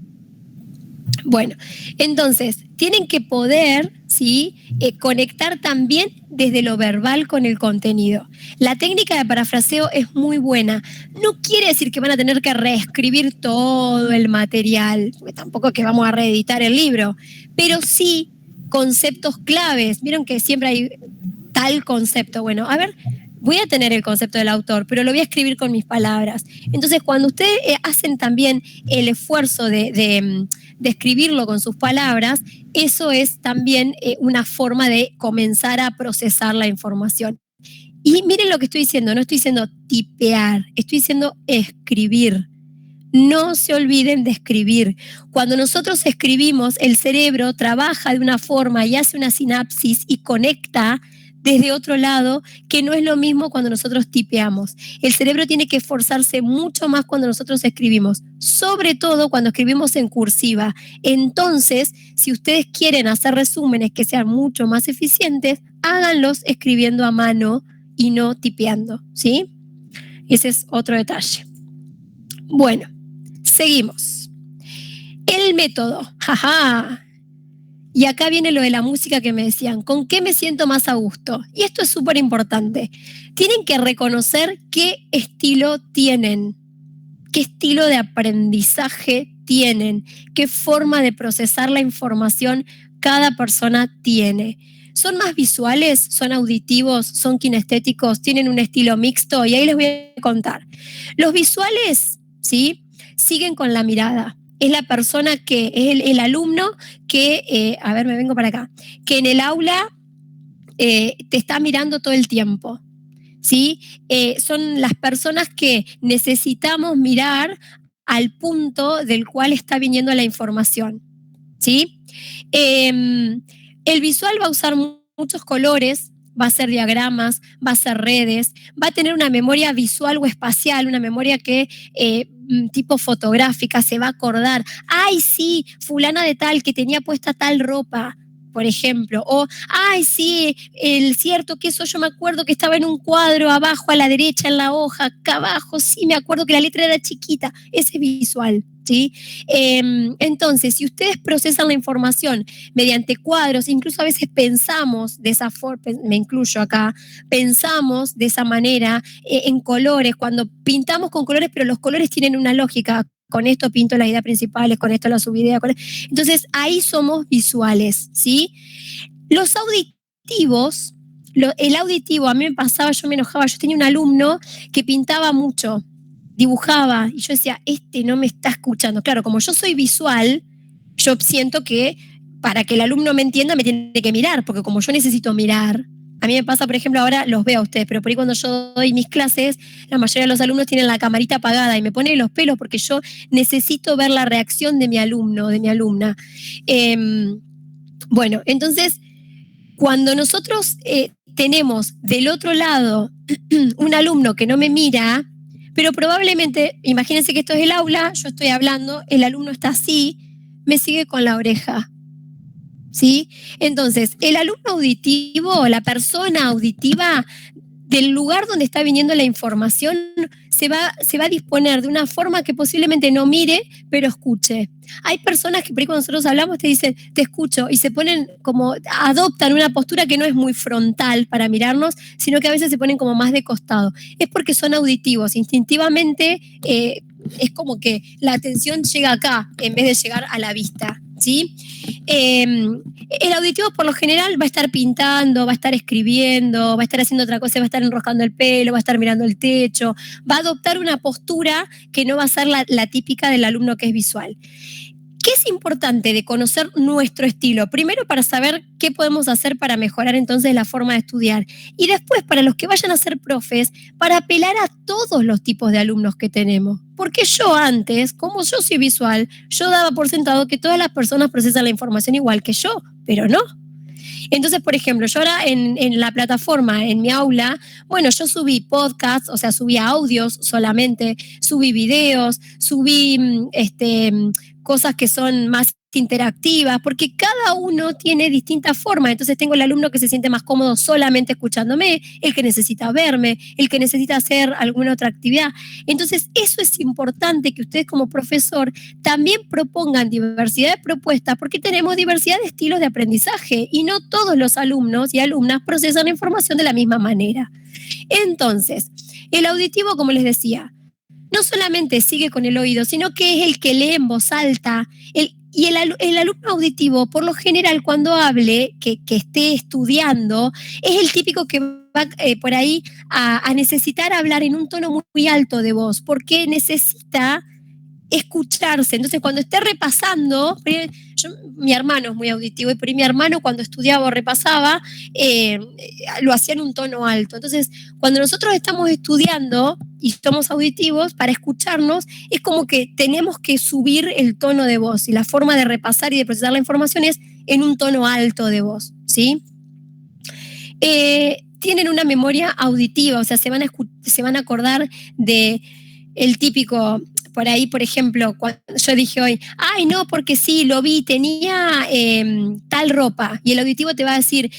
Bueno, entonces, tienen que poder, ¿sí? Conectar también desde lo verbal con el contenido. La técnica de parafraseo es muy buena. No quiere decir que van a tener que reescribir todo el material, porque tampoco es que vamos a reeditar el libro, pero sí conceptos claves. Vieron que siempre hay tal concepto. Bueno, a ver, voy a tener el concepto del autor, pero lo voy a escribir con mis palabras. Entonces, cuando ustedes hacen también el esfuerzo de escribirlo con sus palabras, eso es también una forma de comenzar a procesar la información. Y miren lo que estoy diciendo, no estoy diciendo tipear, estoy diciendo escribir. No se olviden de escribir. Cuando nosotros escribimos, el cerebro trabaja de una forma y hace una sinapsis y conecta desde otro lado, que no es lo mismo cuando nosotros tipeamos. El cerebro tiene que esforzarse mucho más cuando nosotros escribimos, sobre todo cuando escribimos en cursiva. Entonces, si ustedes quieren hacer resúmenes que sean mucho más eficientes, háganlos escribiendo a mano y no tipeando, ¿sí? Ese es otro detalle. Bueno, seguimos. El método, jaja. Y acá viene lo de la música que me decían, ¿con qué me siento más a gusto? Y esto es súper importante. Tienen que reconocer qué estilo tienen, qué estilo de aprendizaje tienen, qué forma de procesar la información cada persona tiene. ¿Son más visuales? ¿Son auditivos? ¿Son kinestéticos? ¿Tienen un estilo mixto? Y ahí les voy a contar. Los visuales, ¿sí? Siguen con la mirada. Es la persona que, es el alumno que, a ver, me vengo para acá, que en el aula te está mirando todo el tiempo, ¿sí? Son las personas que necesitamos mirar al punto del cual está viniendo la información, ¿sí? El visual va a usar muchos colores, va a ser diagramas, va a ser redes, va a tener una memoria visual o espacial, una memoria que tipo fotográfica, se va a acordar, ay sí, fulana de tal que tenía puesta tal ropa, por ejemplo, o ay sí, el cierto que eso yo me acuerdo que estaba en un cuadro abajo a la derecha en la hoja, acá abajo, sí, me acuerdo que la letra era chiquita, ese es visual. ¿Sí? Entonces, si ustedes procesan la información mediante cuadros, incluso a veces pensamos de esa forma, me incluyo acá, pensamos de esa manera en colores, cuando pintamos con colores, pero los colores tienen una lógica. Con esto pinto las ideas principales, con esto la subidea. Entonces, ahí somos visuales, ¿sí? Los auditivos, el auditivo, a mí me pasaba, yo me enojaba, yo tenía un alumno que pintaba mucho, dibujaba, y yo decía, este no me está escuchando. Claro, como yo soy visual, yo siento que para que el alumno me entienda me tiene que mirar, porque como yo necesito mirar, a mí me pasa, por ejemplo, ahora los veo a ustedes, pero por ahí cuando yo doy mis clases, la mayoría de los alumnos tienen la camarita apagada y me ponen los pelos porque yo necesito ver la reacción de mi alumno, de mi alumna. Bueno, entonces, cuando nosotros tenemos del otro lado un alumno que no me mira, pero probablemente, imagínense que esto es el aula, yo estoy hablando, el alumno está así, me sigue con la oreja, ¿sí? Entonces, el alumno auditivo, la persona auditiva, del lugar donde está viniendo la información, se va a disponer de una forma que posiblemente no mire, pero escuche. Hay personas que por ahí cuando nosotros hablamos te dicen, te escucho, y se ponen como, adoptan una postura que no es muy frontal para mirarnos, sino que a veces se ponen como más de costado. Es porque son auditivos, instintivamente es como que la atención llega acá en vez de llegar a la vista, ¿sí? El auditivo por lo general va a estar pintando, va a estar escribiendo, va a estar haciendo otra cosa, va a estar enroscando el pelo, va a estar mirando el techo, va a adoptar una postura que no va a ser la típica del alumno que es visual. ¿Qué es importante de conocer nuestro estilo? Primero, para saber qué podemos hacer para mejorar entonces la forma de estudiar. Y después, para los que vayan a ser profes, para apelar a todos los tipos de alumnos que tenemos. Porque yo antes, como yo soy visual, yo daba por sentado que todas las personas procesan la información igual que yo, pero no. Entonces, por ejemplo, yo ahora en la plataforma, en mi aula, bueno, yo subí podcasts, o sea, subí audios solamente, subí videos, subí cosas que son más interactivas, porque cada uno tiene distintas formas. Entonces tengo el alumno que se siente más cómodo solamente escuchándome, el que necesita verme, el que necesita hacer alguna otra actividad. Entonces eso es importante que ustedes como profesor también propongan diversidad de propuestas, porque tenemos diversidad de estilos de aprendizaje y no todos los alumnos y alumnas procesan la información de la misma manera. Entonces, el auditivo, como les decía, no solamente sigue con el oído, sino que es el que lee en voz alta. El alumno auditivo, por lo general, cuando hable, que esté estudiando, es el típico que va por ahí a necesitar hablar en un tono muy alto de voz, porque necesita escucharse. Entonces, cuando esté repasando, mi hermano es muy auditivo, y por ahí mi hermano cuando estudiaba o repasaba, lo hacía en un tono alto. Entonces, cuando nosotros estamos estudiando y somos auditivos, para escucharnos, es como que tenemos que subir el tono de voz, y la forma de repasar y de procesar la información es en un tono alto de voz, ¿sí? Tienen una memoria auditiva, o sea, se van a acordar de el típico. Por ahí, por ejemplo, cuando yo dije hoy, ay, no, porque sí, lo vi, tenía tal ropa, y el auditivo te va a decir,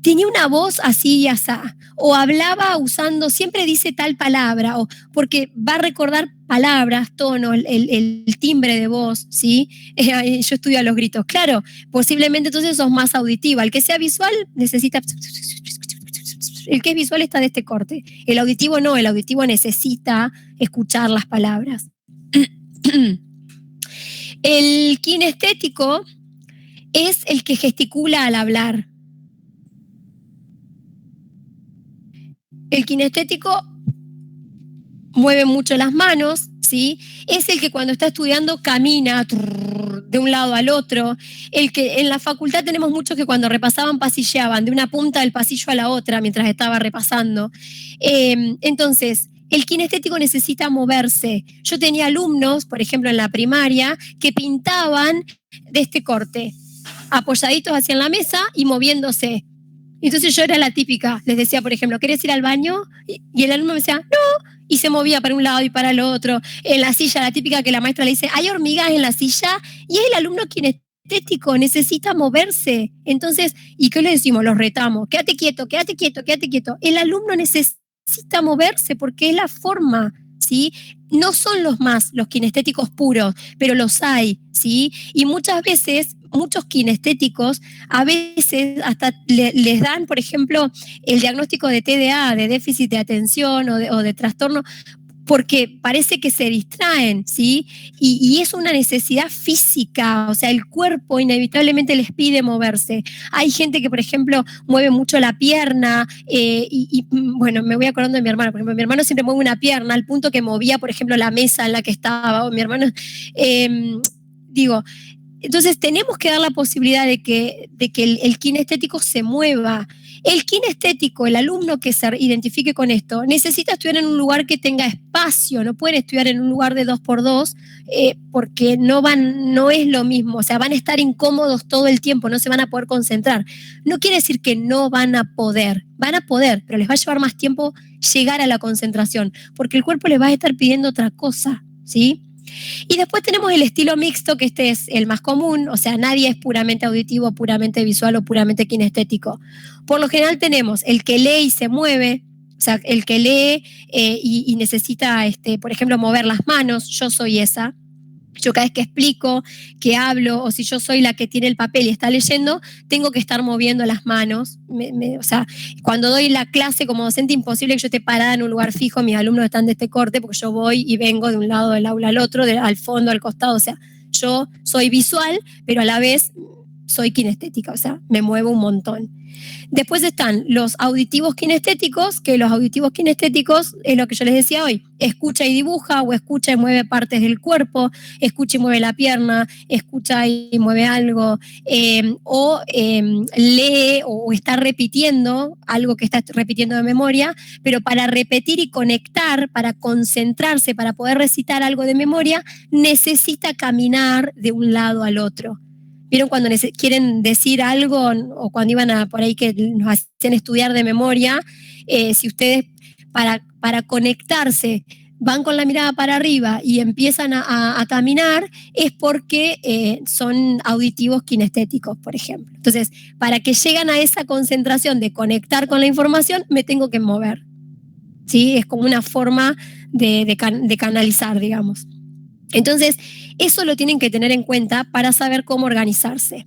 tenía una voz así y asá, o hablaba usando, siempre dice tal palabra, o porque va a recordar palabras, tono, el timbre de voz, ¿sí? Yo estudio a los gritos, claro, posiblemente entonces sos más auditiva. El que sea visual necesita... El que es visual está de este corte. El auditivo no, el auditivo necesita escuchar las palabras. El kinestético es el que gesticula al hablar. El kinestético mueve mucho las manos, ¿sí? Es el que cuando está estudiando camina de un lado al otro. El que en la facultad tenemos muchos que cuando repasaban pasilleaban de una punta del pasillo a la otra mientras estaba repasando. Entonces, el kinestético necesita moverse. Yo tenía alumnos, por ejemplo, en la primaria, que pintaban de este corte, apoyaditos hacia la mesa y moviéndose. Entonces yo era la típica, les decía, por ejemplo, ¿querés ir al baño? Y el alumno me decía, no, y se movía para un lado y para el otro. En la silla, la típica que la maestra le dice, hay hormigas en la silla, y es el alumno kinestético, necesita moverse. Entonces, ¿y qué le decimos? Los retamos, quédate quieto, quédate quieto, quédate quieto. El alumno necesita moverse porque es la forma, ¿sí? No son los kinestéticos puros, pero los hay, ¿sí? Y muchas veces, muchos kinestéticos, a veces hasta les dan, por ejemplo, el diagnóstico de TDA, de déficit de atención o de trastorno, porque parece que se distraen, ¿sí? Y es una necesidad física, o sea, el cuerpo inevitablemente les pide moverse. Hay gente que, por ejemplo, mueve mucho la pierna, bueno, me voy acordando de mi hermano, por ejemplo, mi hermano siempre mueve una pierna al punto que movía, por ejemplo, la mesa en la que estaba, o mi hermano, entonces tenemos que dar la posibilidad de que el kinestético se mueva. El kinestético, el alumno que se identifique con esto, necesita estudiar en un lugar que tenga espacio, no pueden estudiar en un lugar de 2x2 porque no es lo mismo, o sea, van a estar incómodos todo el tiempo, no se van a poder concentrar. No quiere decir que no van a poder, pero les va a llevar más tiempo llegar a la concentración, porque el cuerpo les va a estar pidiendo otra cosa, ¿sí? Y después tenemos el estilo mixto, que este es el más común, o sea, nadie es puramente auditivo, puramente visual o puramente kinestético. Por lo general tenemos el que lee y se mueve, o sea, el que lee y necesita, por ejemplo, mover las manos. Yo soy esa. Yo cada vez que explico, que hablo, o si yo soy la que tiene el papel y está leyendo, tengo que estar moviendo las manos. O sea, cuando doy la clase como docente, imposible que yo esté parada en un lugar fijo, mis alumnos están de este corte, porque yo voy y vengo de un lado del aula al otro, al fondo, al costado. O sea, yo soy visual, pero a la vez soy kinestética, o sea, me muevo un montón. Después están los auditivos kinestéticos, que los auditivos kinestéticos es lo que yo les decía hoy, escucha y dibuja, o escucha y mueve partes del cuerpo, escucha y mueve la pierna, escucha y mueve algo, o lee o está repitiendo algo que está repitiendo de memoria, pero para repetir y conectar, para concentrarse, para poder recitar algo de memoria, necesita caminar de un lado al otro. ¿Vieron cuando quieren decir algo o cuando iban a por ahí que nos hacen estudiar de memoria? Si ustedes para conectarse van con la mirada para arriba y empiezan a caminar, es porque son auditivos kinestéticos, por ejemplo. Entonces, para que lleguen a esa concentración de conectar con la información, me tengo que mover. ¿Sí? Es como una forma de canalizar, digamos. Entonces, eso lo tienen que tener en cuenta para saber cómo organizarse.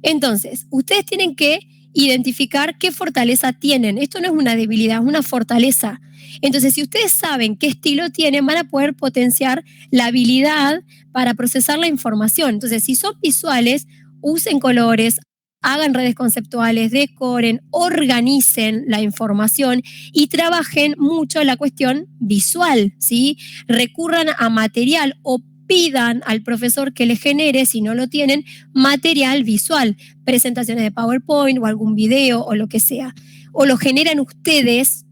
Entonces, ustedes tienen que identificar qué fortaleza tienen. Esto no es una debilidad, es una fortaleza. Entonces, si ustedes saben qué estilo tienen, van a poder potenciar la habilidad para procesar la información. Entonces, si son visuales, usen colores, hagan redes conceptuales, decoren, organicen la información y trabajen mucho la cuestión visual, ¿sí? Recurran a material o pidan al profesor que les genere, si no lo tienen, material visual, presentaciones de PowerPoint o algún video o lo que sea. O lo generan ustedes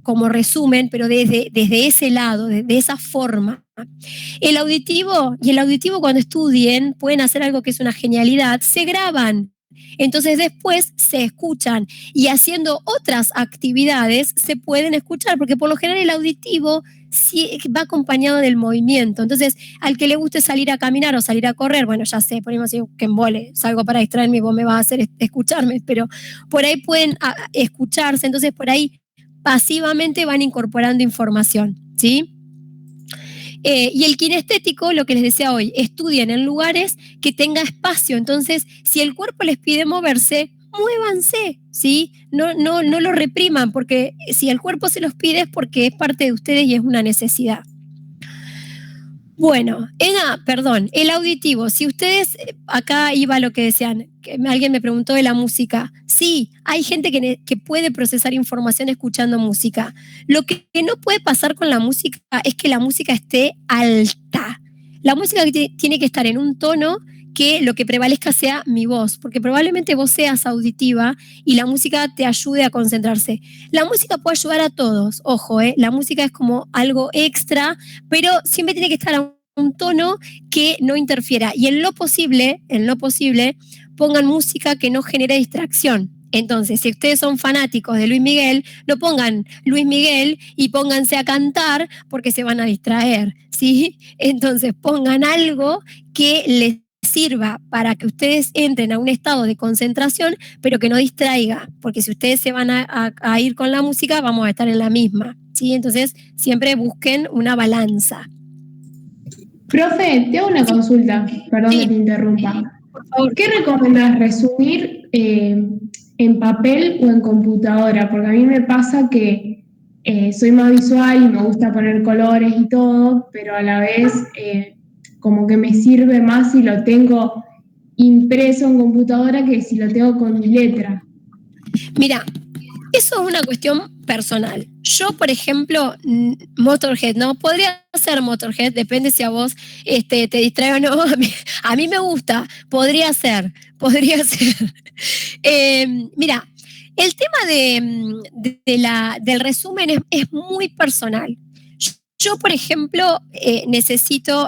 como resumen, pero desde ese lado, de esa forma. El auditivo cuando estudien pueden hacer algo que es una genialidad, se graban. Entonces después se escuchan y haciendo otras actividades se pueden escuchar, porque por lo general el auditivo sí va acompañado del movimiento. Entonces, al que le guste salir a caminar o salir a correr, bueno, ya sé, ponemos que embole, salgo para distraerme y vos me vas a hacer escucharme, pero por ahí pueden escucharse, entonces por ahí pasivamente van incorporando información, ¿sí? Y el kinestético, lo que les decía hoy, estudien en lugares que tenga espacio. Entonces, si el cuerpo les pide moverse, muévanse, ¿sí? No lo repriman, porque si el cuerpo se los pide es porque es parte de ustedes y es una necesidad. Bueno, el auditivo, si ustedes, acá iba lo que decían, que alguien me preguntó de la música. Sí, hay gente que puede procesar información escuchando música. Lo que no puede pasar con la música es que la música esté alta. La música tiene que estar en un tono que lo que prevalezca sea mi voz, porque probablemente vos seas auditiva y la música te ayude a concentrarse. La música puede ayudar a todos, ojo, la música es como algo extra, pero siempre tiene que estar a un tono que no interfiera. Y en lo posible, pongan música que no genere distracción. Entonces, si ustedes son fanáticos de Luis Miguel, no pongan Luis Miguel y pónganse a cantar porque se van a distraer, ¿sí? Entonces, pongan algo que les sirva para que ustedes entren a un estado de concentración, pero que no distraiga, porque si ustedes se van a ir con la música, vamos a estar en la misma, ¿sí? Entonces, siempre busquen una balanza. Profe, te hago una consulta, perdón Sí. que te interrumpa. Por favor. ¿Qué recomendás, resumir en papel o en computadora? Porque a mí me pasa que soy más visual y me gusta poner colores y todo, pero a la vez como que me sirve más si lo tengo impreso en computadora que si lo tengo con mi letra. Mira, eso es una cuestión personal. Yo, por ejemplo, Motorhead, ¿no? Podría ser Motorhead, depende si a vos te distrae o no. A mí me gusta, podría ser. Mira, el tema del resumen es muy personal. Yo, por ejemplo, necesito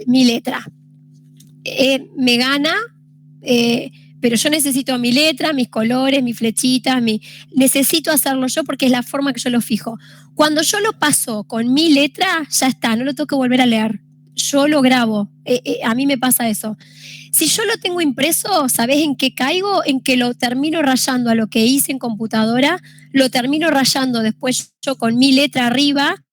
mi letra. Me gana, pero yo necesito mi letra, mis colores, mis flechitas, necesito hacerlo yo porque es la forma que yo lo fijo. Cuando yo lo paso con mi letra, ya está, no lo tengo que volver a leer. Yo lo grabo, a mí me pasa eso. Si yo lo tengo impreso, ¿sabés en qué caigo? En que lo termino rayando a lo que hice en computadora, lo termino rayando después yo con mi letra arriba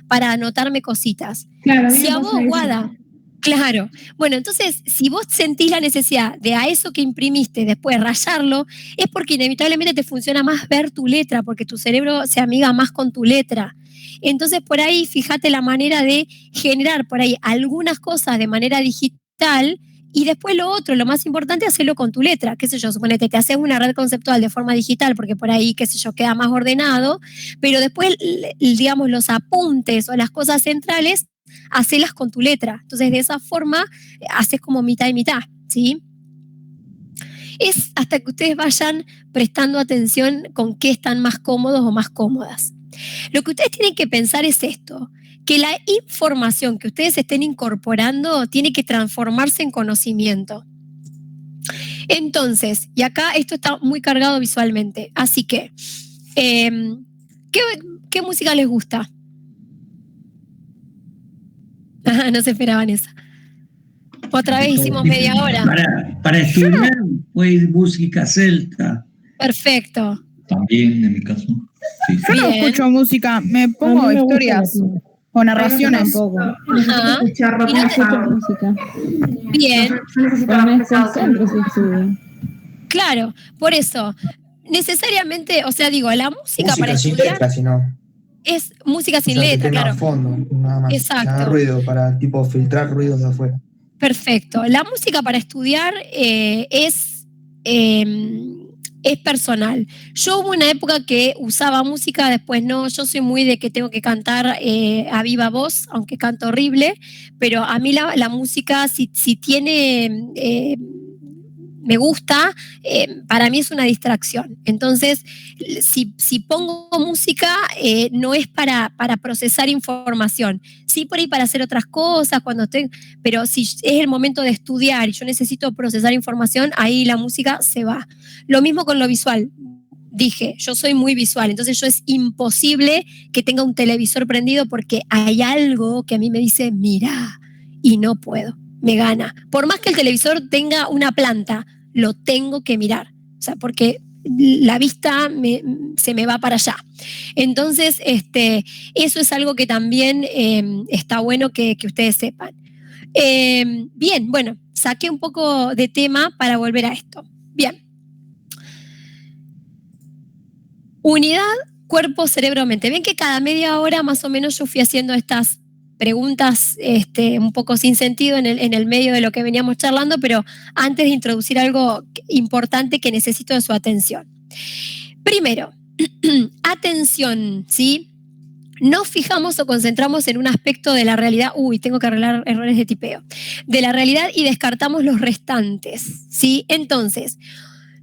para anotarme cositas. Claro, si a vos, Guada, claro. Bueno, entonces, si vos sentís la necesidad de a eso que imprimiste después rayarlo, es porque inevitablemente te funciona más ver tu letra, porque tu cerebro se amiga más con tu letra. Entonces, por ahí, fíjate la manera de generar por ahí algunas cosas de manera digital y después lo otro, lo más importante, hacerlo con tu letra. Qué sé yo, suponete, te haces una red conceptual de forma digital porque por ahí, qué sé yo, queda más ordenado, pero después, digamos, los apuntes o las cosas centrales, hacelas con tu letra. Entonces, de esa forma, haces como mitad y mitad, ¿sí? Es hasta que ustedes vayan prestando atención con qué están más cómodos o más cómodas. Lo que ustedes tienen que pensar es esto, que la información que ustedes estén incorporando tiene que transformarse en conocimiento. Entonces, y acá esto está muy cargado visualmente, así que, ¿qué música les gusta? No se esperaban eso. Otra vez hicimos media hora. Para estudiar, pues música celta. Perfecto. También, en mi caso. Sí. Yo no escucho música, me pongo historias o narraciones. Ajá. música. Bien. Pero me concentro si estudio. Claro, por eso. Necesariamente, o sea, digo, la música para sin estudiar letra, sino. es música sin O sea, que letra, tenga claro. fondo, nada más. Exacto. Nada ruido para tipo filtrar ruidos de afuera. Perfecto. La música para estudiar es personal. Yo hubo una época que usaba música, después no. Yo soy muy de que tengo que cantar a viva voz, aunque canto horrible, pero a mí la música, si tiene... me gusta, para mí es una distracción. Entonces, si pongo música, no es para procesar información. Sí, por ahí para hacer otras cosas, pero si es el momento de estudiar y yo necesito procesar información, ahí la música se va. Lo mismo con lo visual. Dije, yo soy muy visual, entonces yo es imposible que tenga un televisor prendido porque hay algo que a mí me dice, mira, y no puedo. Me gana. Por más que el televisor tenga una planta, lo tengo que mirar. O sea, porque la vista se me va para allá. Entonces, eso es algo que también está bueno que ustedes sepan. Bien, bueno, saqué un poco de tema para volver a esto. Bien. Unidad, cuerpo, cerebro, mente. Ven que cada media hora más o menos yo fui haciendo estas preguntas un poco sin sentido en el medio de lo que veníamos charlando, pero antes de introducir algo importante que necesito de su atención. Primero, atención, ¿sí? Nos fijamos o concentramos en un aspecto de la realidad, tengo que arreglar errores de tipeo, de la realidad y descartamos los restantes, ¿sí? Entonces,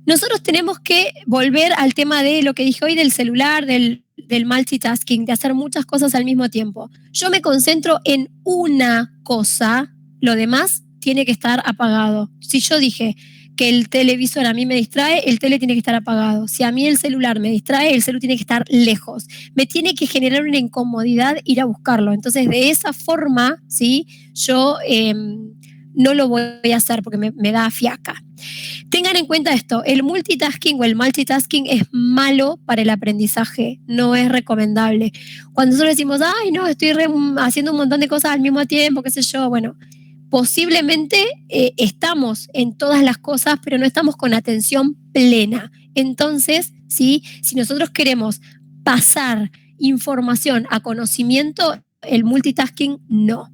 nosotros tenemos que volver al tema de lo que dije hoy del celular, del multitasking, de hacer muchas cosas al mismo tiempo. Yo me concentro en una cosa, lo demás tiene que estar apagado. Si yo dije que el televisor a mí me distrae, el tele tiene que estar apagado. Si a mí el celular me distrae, el celular tiene que estar lejos. Me tiene que generar una incomodidad ir a buscarlo. Entonces, de esa forma, ¿sí? Yo no lo voy a hacer porque me da fiaca. Tengan en cuenta esto, el multitasking o el multitasking es malo para el aprendizaje, no es recomendable. Cuando nosotros decimos, ay, no, estoy haciendo un montón de cosas al mismo tiempo, qué sé yo, bueno, posiblemente estamos en todas las cosas, pero no estamos con atención plena. Entonces, ¿sí? Si nosotros queremos pasar información a conocimiento, el multitasking no.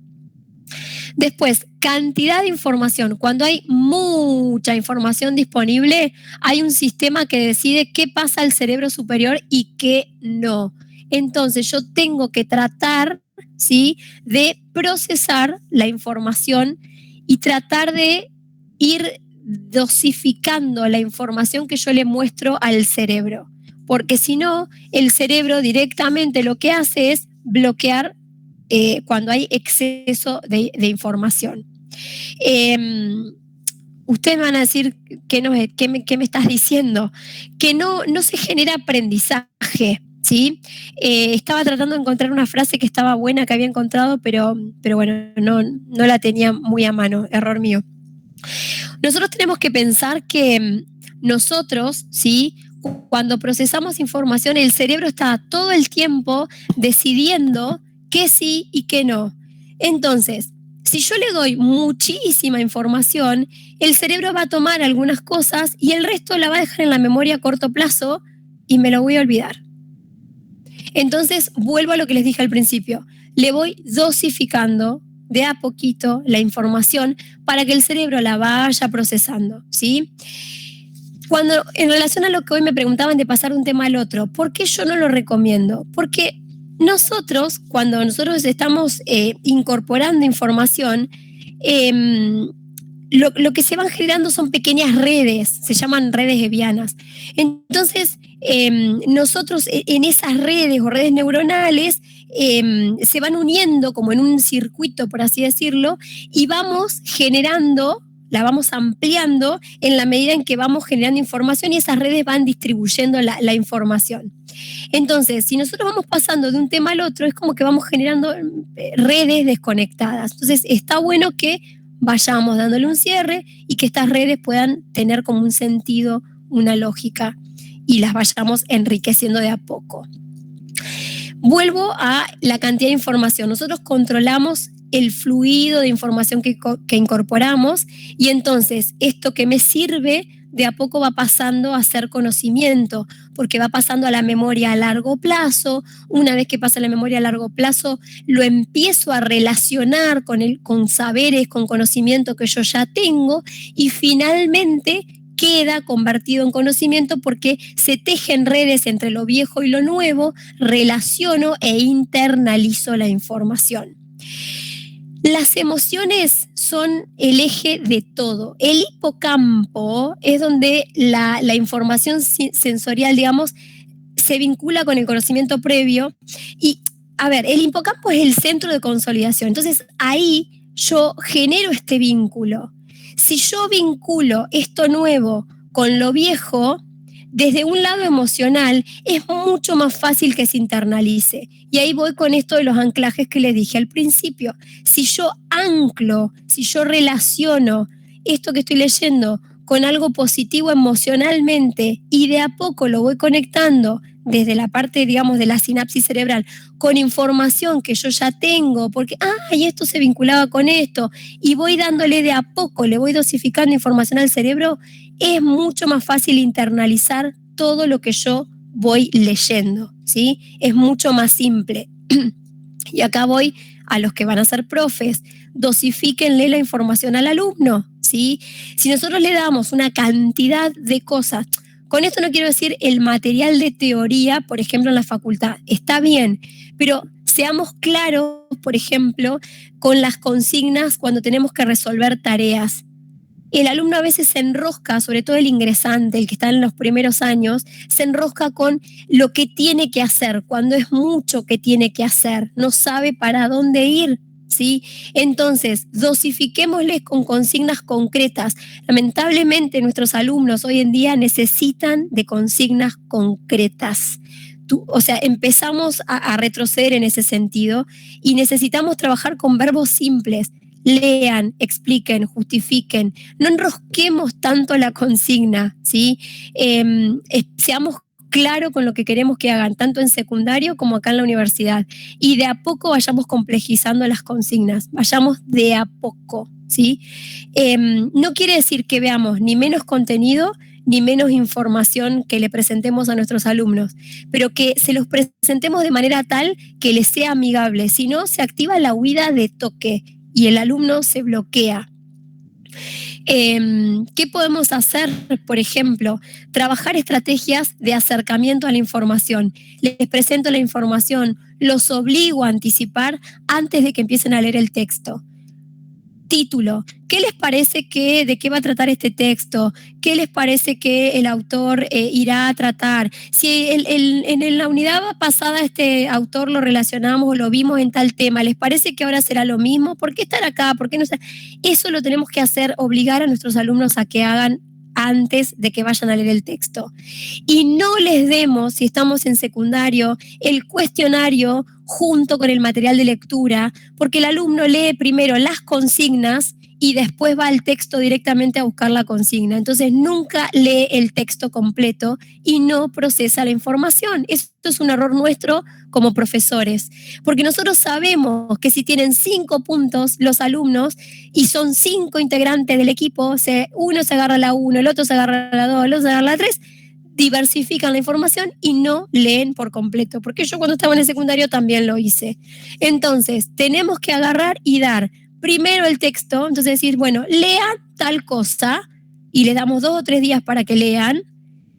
Después, cantidad de información. Cuando hay mucha información disponible, hay un sistema que decide qué pasa al cerebro superior y qué no. Entonces, yo tengo que tratar, ¿sí?, de procesar la información y tratar de ir dosificando la información que yo le muestro al cerebro. Porque si no, el cerebro directamente lo que hace es bloquear cuando hay exceso de información. Ustedes me van a decir ¿qué me estás diciendo? Que no se genera aprendizaje, ¿sí? Estaba tratando de encontrar una frase que estaba buena, que había encontrado, pero bueno, no la tenía muy a mano, error mío. Nosotros tenemos que pensar que nosotros, ¿sí?, cuando procesamos información, el cerebro está todo el tiempo decidiendo qué sí y qué no. Entonces, si yo le doy muchísima información, el cerebro va a tomar algunas cosas y el resto la va a dejar en la memoria a corto plazo y me lo voy a olvidar. Entonces, vuelvo a lo que les dije al principio. Le voy dosificando de a poquito la información para que el cerebro la vaya procesando, ¿sí? Cuando, en relación a lo que hoy me preguntaban de pasar de un tema al otro, ¿por qué yo no lo recomiendo? Porque cuando nosotros estamos incorporando información, lo que se van generando son pequeñas redes, se llaman redes hebbianas. Entonces, nosotros en esas redes o redes neuronales se van uniendo como en un circuito, por así decirlo, y vamos generando la vamos ampliando en la medida en que vamos generando información y esas redes van distribuyendo la información. Entonces, si nosotros vamos pasando de un tema al otro, es como que vamos generando redes desconectadas. Entonces, está bueno que vayamos dándole un cierre y que estas redes puedan tener como un sentido, una lógica, y las vayamos enriqueciendo de a poco. Vuelvo a la cantidad de información. Nosotros controlamos el fluido de información que incorporamos y entonces esto que me sirve de a poco va pasando a ser conocimiento, porque va pasando a la memoria a largo plazo. Una vez que pasa a la memoria a largo plazo, lo empiezo a relacionar con saberes, con conocimiento que yo ya tengo y finalmente queda convertido en conocimiento porque se tejen redes entre lo viejo y lo nuevo, relaciono e internalizo la información. Las emociones son el eje de todo. El hipocampo es donde la información sensorial, digamos, se vincula con el conocimiento previo. Y, a ver, el hipocampo es el centro de consolidación. Entonces, ahí yo genero este vínculo. Si yo vinculo esto nuevo con lo viejo, desde un lado emocional es mucho más fácil que se internalice. Y ahí voy con esto de los anclajes que les dije al principio. Si yo anclo, si yo relaciono esto que estoy leyendo con algo positivo emocionalmente y de a poco lo voy conectando desde la parte, digamos, de la sinapsis cerebral con información que yo ya tengo, porque, y esto se vinculaba con esto, y voy dándole de a poco, le voy dosificando información al cerebro, es mucho más fácil internalizar todo lo que yo voy leyendo, ¿sí? Es mucho más simple. Y acá voy a los que van a ser profes, dosifíquenle la información al alumno, ¿sí? Si nosotros le damos una cantidad de cosas, con esto no quiero decir el material de teoría, por ejemplo, en la facultad, está bien, pero seamos claros, por ejemplo, con las consignas cuando tenemos que resolver tareas. El alumno a veces se enrosca, sobre todo el ingresante, el que está en los primeros años, se enrosca con lo que tiene que hacer, cuando es mucho que tiene que hacer, no sabe para dónde ir, ¿sí? Entonces, dosifiquémosles con consignas concretas. Lamentablemente, nuestros alumnos hoy en día necesitan de consignas concretas. O sea, empezamos a retroceder en ese sentido y necesitamos trabajar con verbos simples. Lean, expliquen, justifiquen, no enrosquemos tanto la consigna, ¿sí? Seamos claros con lo que queremos que hagan, tanto en secundario como acá en la universidad, y de a poco vayamos complejizando las consignas, vayamos de a poco, ¿sí? No quiere decir que veamos ni menos contenido, ni menos información que le presentemos a nuestros alumnos, pero que se los presentemos de manera tal que les sea amigable, si no se activa la huida de toque, y el alumno se bloquea. ¿Qué podemos hacer? Por ejemplo, trabajar estrategias de acercamiento a la información. Les presento la información, los obligo a anticipar antes de que empiecen a leer el texto. Título, ¿qué les parece de qué va a tratar este texto? ¿Qué les parece que el autor irá a tratar? Si en la unidad pasada este autor lo relacionamos o lo vimos en tal tema, ¿les parece que ahora será lo mismo? ¿Por qué estar acá? ¿Por qué no? Eso lo tenemos que hacer, obligar a nuestros alumnos a que hagan antes de que vayan a leer el texto. Y no les demos, si estamos en secundario, el cuestionario junto con el material de lectura, porque el alumno lee primero las consignas y después va al texto directamente a buscar la consigna. Entonces nunca lee el texto completo y no procesa la información. Esto es un error nuestro como profesores, porque nosotros sabemos que si tienen 5 puntos los alumnos y son 5 integrantes del equipo, uno se agarra la 1, el otro se agarra la 2, el otro se agarra la 3, diversifican la información y no leen por completo, porque yo cuando estaba en el secundario también lo hice. Entonces, tenemos que agarrar y dar primero el texto, entonces decir, bueno, lean tal cosa y les damos 2 o 3 días para que lean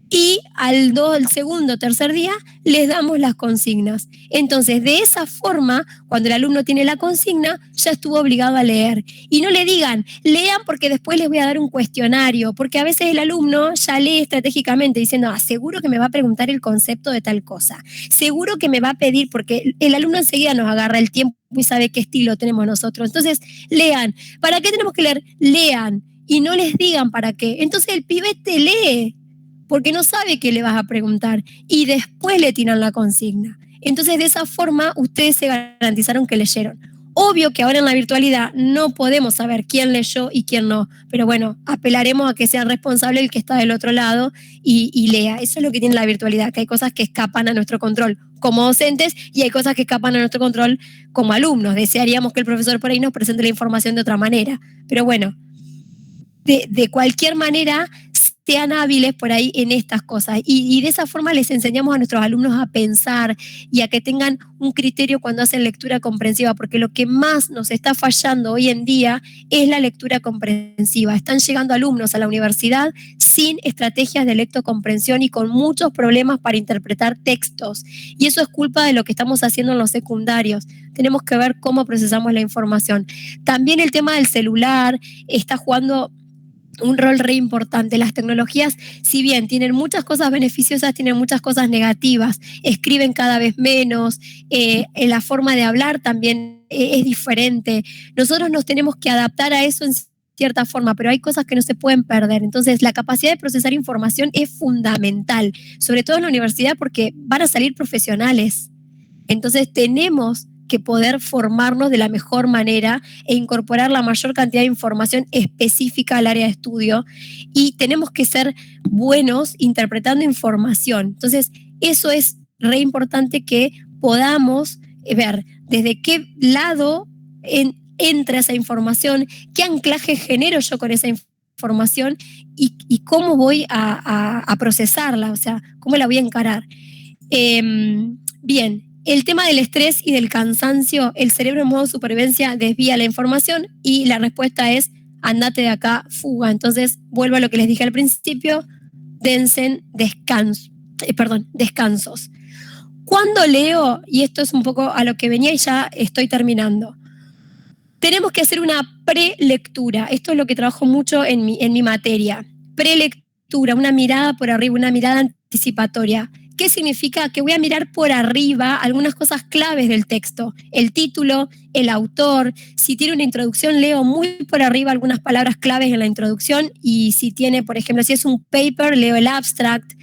y al segundo o tercer día les damos las consignas. Entonces, de esa forma, cuando el alumno tiene la consigna, ya estuvo obligado a leer. Y no le digan, lean porque después les voy a dar un cuestionario, porque a veces el alumno ya lee estratégicamente diciendo, seguro que me va a preguntar el concepto de tal cosa, seguro que me va a pedir, porque el alumno enseguida nos agarra el tiempo y sabe qué estilo tenemos nosotros. Entonces, lean. ¿Para qué tenemos que leer? Lean. y no les digan para qué. Entonces el pibete lee, porque no sabe qué le vas a preguntar, y después le tiran la consigna. Entonces de esa forma ustedes se garantizaron que leyeron. Obvio que ahora en la virtualidad no podemos saber quién leyó y quién no, pero bueno, apelaremos a que sea responsable el que está del otro lado y lea. Eso es lo que tiene la virtualidad, que hay cosas que escapan a nuestro control como docentes y hay cosas que escapan a nuestro control como alumnos. Desearíamos que el profesor por ahí nos presente la información de otra manera, pero bueno, de cualquier manera sean hábiles por ahí en estas cosas y de esa forma les enseñamos a nuestros alumnos a pensar y a que tengan un criterio cuando hacen lectura comprensiva, porque lo que más nos está fallando hoy en día es la lectura comprensiva. Están llegando alumnos a la universidad sin estrategias de lectocomprensión y con muchos problemas para interpretar textos, y eso es culpa de lo que estamos haciendo en los secundarios. Tenemos que ver cómo procesamos la información. También el tema del celular está jugando un rol re importante. Las tecnologías, si bien tienen muchas cosas beneficiosas, tienen muchas cosas negativas. Escriben cada vez menos, la forma de hablar también es diferente. Nosotros nos tenemos que adaptar a eso en cierta forma, pero hay cosas que no se pueden perder. Entonces, la capacidad de procesar información es fundamental, sobre todo en la universidad, porque van a salir profesionales. Entonces, tenemos que poder formarnos de la mejor manera e incorporar la mayor cantidad de información específica al área de estudio, y tenemos que ser buenos interpretando información. Entonces, eso es re importante que podamos ver desde qué lado entra esa información, qué anclaje genero yo con esa información y cómo voy a procesarla, o sea, cómo la voy a encarar. Bien. El tema del estrés y del cansancio, el cerebro en modo supervivencia desvía la información y la respuesta es andate de acá, fuga. Entonces, vuelvo a lo que les dije al principio, dense descansos. Cuando leo, y esto es un poco a lo que venía y ya estoy terminando, tenemos que hacer una prelectura. Esto es lo que trabajo mucho en mi materia. Prelectura, una mirada por arriba, una mirada anticipatoria. ¿Qué significa? Que voy a mirar por arriba algunas cosas claves del texto. El título, el autor. Si tiene una introducción, leo muy por arriba algunas palabras claves en la introducción, y si tiene, por ejemplo, si es un paper, leo el abstract.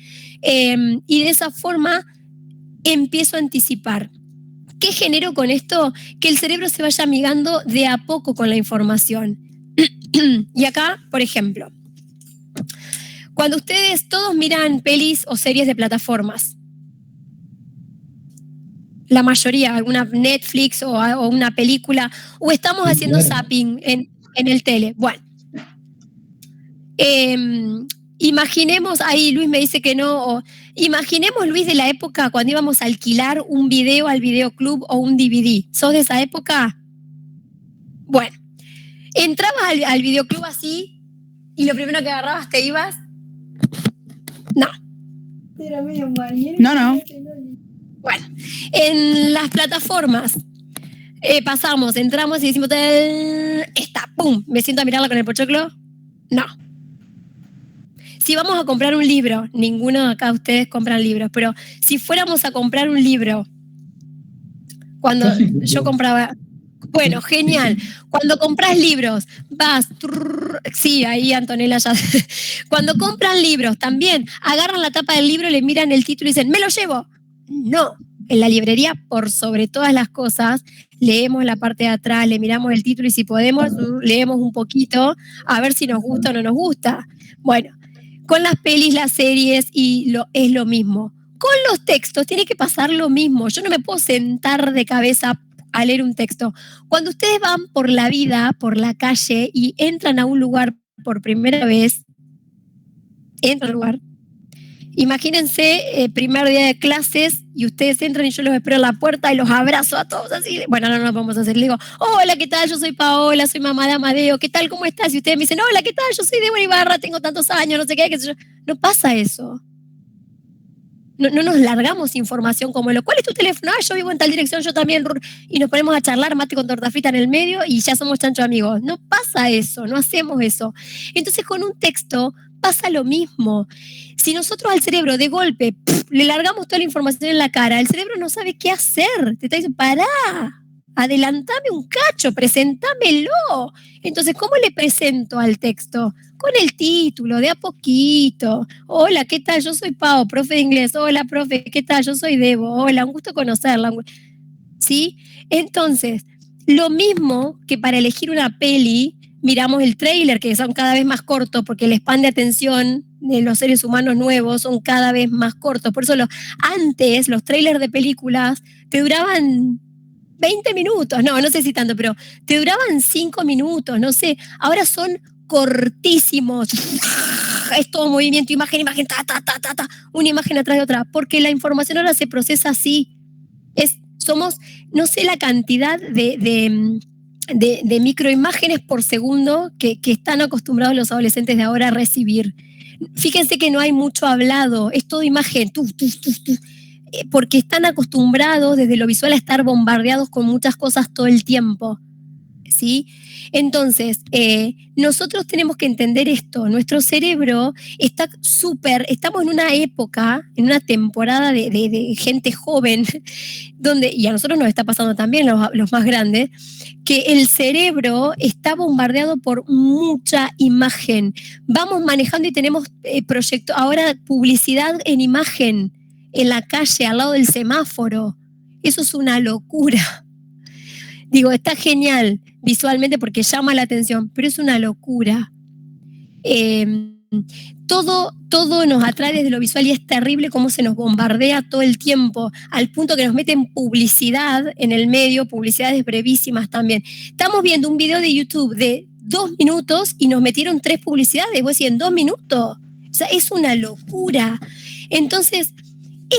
Y de esa forma empiezo a anticipar. ¿Qué genero con esto? Que el cerebro se vaya amigando de a poco con la información. Y acá, por ejemplo, cuando ustedes todos miran pelis o series de plataformas, la mayoría, alguna Netflix o una película, o estamos haciendo zapping en el tele. Bueno, imaginemos, ahí Luis me dice que no, imaginemos, Luis, de la época cuando íbamos a alquilar un video al videoclub o un DVD. ¿Sos de esa época? Bueno, entrabas al videoclub así y lo primero que agarrabas te ibas. No. Era medio mal. No. Bueno, en las plataformas entramos y decimos, ¡pum! ¿Me siento a mirarla con el pochoclo? No. Si vamos a comprar un libro, ninguno de acá de ustedes compran libros, pero si fuéramos a comprar un libro, cuando yo compraba... Bueno, genial. Cuando compras libros, vas... Sí, ahí Antonella ya... Cuando compran libros, también agarran la tapa del libro, le miran el título y dicen, ¿me lo llevo? No. En la librería, por sobre todas las cosas, leemos la parte de atrás, le miramos el título y si podemos, leemos un poquito a ver si nos gusta o no nos gusta. Bueno, con las pelis, las series, es lo mismo. Con los textos tiene que pasar lo mismo. Yo no me puedo sentar de cabeza a leer un texto. Cuando ustedes van por la vida, por la calle y entran a un lugar por primera vez, entran al lugar, imagínense primer día de clases y ustedes entran y yo los espero en la puerta y los abrazo a todos así. Bueno, no vamos a hacer. Le digo, hola, ¿qué tal? Yo soy Paola, soy mamá de Amadeo. ¿Qué tal? ¿Cómo estás? Y ustedes me dicen, hola, ¿qué tal? Yo soy Débora Ibarra, tengo tantos años, no sé qué sé yo. No pasa eso. No nos largamos información como ¿cuál es tu teléfono? Yo vivo en tal dirección, yo también. Y nos ponemos a charlar mate con torta frita en el medio y ya somos chancho amigos. No pasa eso, no hacemos eso. Entonces con un texto pasa lo mismo. Si nosotros al cerebro de golpe le largamos toda la información en la cara, el cerebro no sabe qué hacer. Te está diciendo, pará, adelantame un cacho, presentámelo. Entonces, ¿cómo le presento al texto? Con el título, de a poquito. Hola, ¿qué tal? Yo soy Pau, profe de inglés. Hola, profe, ¿qué tal? Yo soy Debo. Hola, un gusto conocerla. ¿Sí? Entonces, lo mismo que para elegir una peli, miramos el tráiler, que son cada vez más cortos, porque el span de atención de los seres humanos nuevos son cada vez más cortos. Por eso antes los trailers de películas te duraban 20 minutos, no sé si tanto, pero te duraban 5 minutos, no sé. Ahora son cortísimos. Es todo movimiento, imagen, una imagen atrás de otra, porque la información ahora se procesa así. Somos, no sé la cantidad de microimágenes por segundo que están acostumbrados los adolescentes de ahora a recibir. Fíjense que no hay mucho hablado, es todo imagen, porque están acostumbrados desde lo visual a estar bombardeados con muchas cosas todo el tiempo, ¿sí? Entonces, nosotros tenemos que entender esto. Nuestro cerebro está estamos en una época, en una temporada de gente joven, donde, y a nosotros nos está pasando también, los más grandes, que el cerebro está bombardeado por mucha imagen. Vamos manejando y tenemos ahora publicidad en imagen, en la calle, al lado del semáforo. Eso es una locura. Digo, está genial visualmente porque llama la atención, pero es una locura. Todo nos atrae desde lo visual y es terrible cómo se nos bombardea todo el tiempo, al punto que nos meten publicidad en el medio, publicidades brevísimas también. Estamos viendo un video de YouTube de 2 minutos y nos metieron 3 publicidades, vos decís, en 2 minutos. O sea, es una locura. Entonces,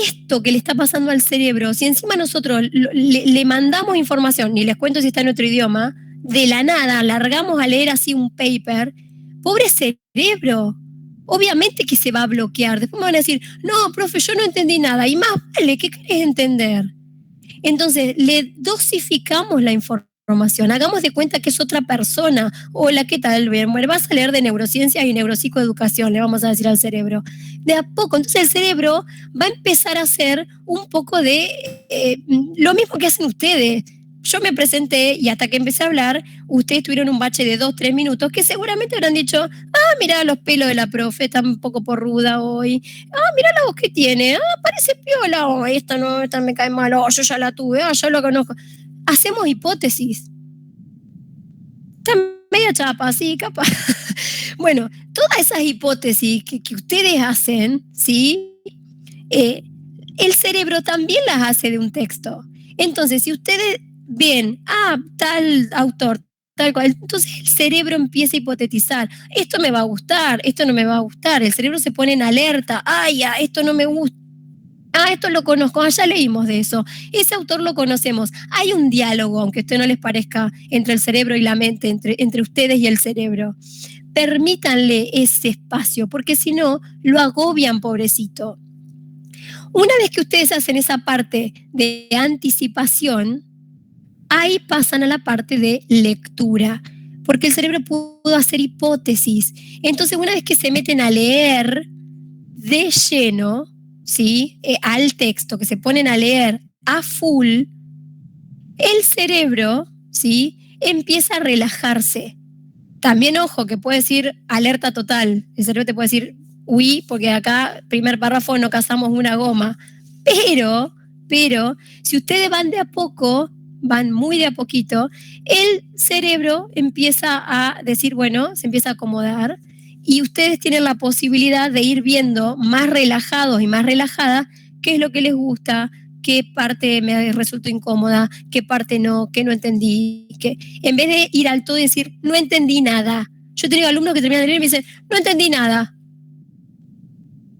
esto que le está pasando al cerebro, si encima nosotros le mandamos información, ni les cuento si está en otro idioma, de la nada largamos a leer así un paper, pobre cerebro, obviamente que se va a bloquear. Después me van a decir, no, profe, yo no entendí nada, y más vale, ¿qué querés entender? Entonces, le dosificamos la información, hagamos de cuenta que es otra persona. Hola, ¿qué tal? Bueno, vas a leer de neurociencias y neuropsicoeducación, le vamos a decir al cerebro. De a poco, entonces el cerebro va a empezar a hacer un poco de lo mismo que hacen ustedes. Yo me presenté y hasta que empecé a hablar, ustedes tuvieron un bache de 2-3 minutos que seguramente habrán dicho, mirá los pelos de la profe, está un poco porruda hoy. Mirá la voz que tiene, parece piola hoy, esta me cae mal, yo ya la tuve, yo lo conozco. Hacemos hipótesis. Está media chapa, sí, capaz. Bueno, todas esas hipótesis que ustedes hacen, ¿sí? El cerebro también las hace de un texto. Entonces, si ustedes ven, tal autor, tal cual, entonces el cerebro empieza a hipotetizar. Esto me va a gustar, esto no me va a gustar. El cerebro se pone en alerta. Esto no me gusta. Esto lo conozco, ya leímos de eso. Ese autor lo conocemos. Hay un diálogo, aunque a usted no les parezca, entre el cerebro y la mente, entre ustedes y el cerebro. Permítanle ese espacio, porque si no, lo agobian, pobrecito. Una vez que ustedes hacen esa parte de anticipación, ahí pasan a la parte de lectura, porque el cerebro pudo hacer hipótesis. Entonces, una vez que se meten a leer de lleno, ¿sí? Al texto, que se ponen a leer a full, el cerebro, ¿sí? Empieza a relajarse. También, ojo, que puede decir alerta total. El cerebro te puede decir, uy, porque acá, primer párrafo, no cazamos una goma. Pero, si ustedes van de a poco, van muy de a poquito, el cerebro empieza a decir, bueno, se empieza a acomodar y ustedes tienen la posibilidad de ir viendo más relajados y más relajadas qué es lo que les gusta, qué parte me resultó incómoda, qué parte no, qué no entendí. En vez de ir al todo y decir, no entendí nada. Yo he tenido alumnos que terminan de leer y me dicen, no entendí nada.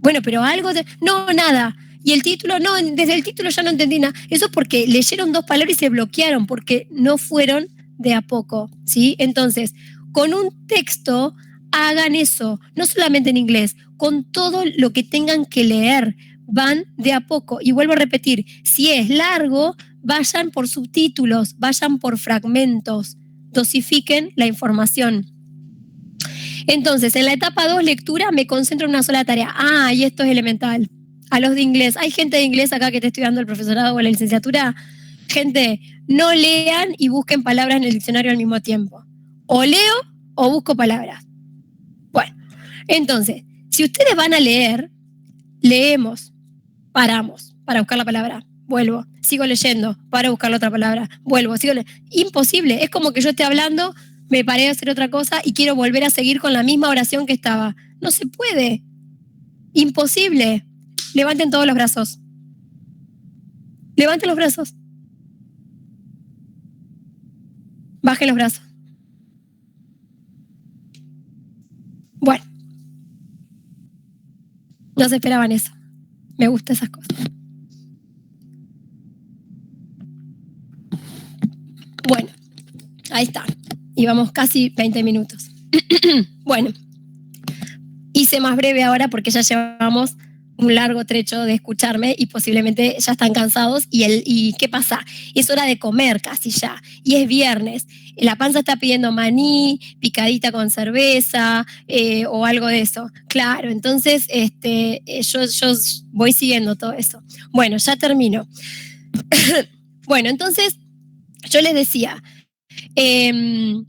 Bueno, pero algo, no, nada. Y el título, no, desde el título ya no entendí nada. Eso es porque leyeron 2 palabras y se bloquearon, porque no fueron de a poco, ¿sí? Entonces, con un texto, hagan eso, no solamente en inglés, con todo lo que tengan que leer, van de a poco. Y vuelvo a repetir, si es largo, vayan por subtítulos, vayan por fragmentos, dosifiquen la información. Entonces, en la etapa 2, lectura, me concentro en una sola tarea. Y esto es elemental. A los de inglés, hay gente de inglés acá que está estudiando el profesorado o la licenciatura, Gente, no lean y busquen palabras en el diccionario al mismo tiempo. O leo o busco palabras. Bueno, entonces, si ustedes van a leer, leemos, paramos para buscar la palabra, vuelvo, sigo leyendo para buscar la otra palabra, vuelvo, sigo leyendo. Imposible, es como que yo esté hablando, me paré a hacer otra cosa y quiero volver a seguir con la misma oración que estaba. No se puede. Imposible. Levanten todos los brazos. Levanten los brazos. Bajen los brazos. Bueno. No se esperaban eso. Me gustan esas cosas. Bueno, ahí está. Íbamos casi 20 minutos. Bueno, hice más breve ahora porque ya llevamos un largo trecho de escucharme y posiblemente ya están cansados. ¿Y qué pasa? Es hora de comer casi ya. Y es viernes. La panza está pidiendo maní, picadita con cerveza o algo de eso. Claro, entonces yo voy siguiendo todo eso. Bueno, ya termino. Bueno, entonces yo les decía, ¿ven?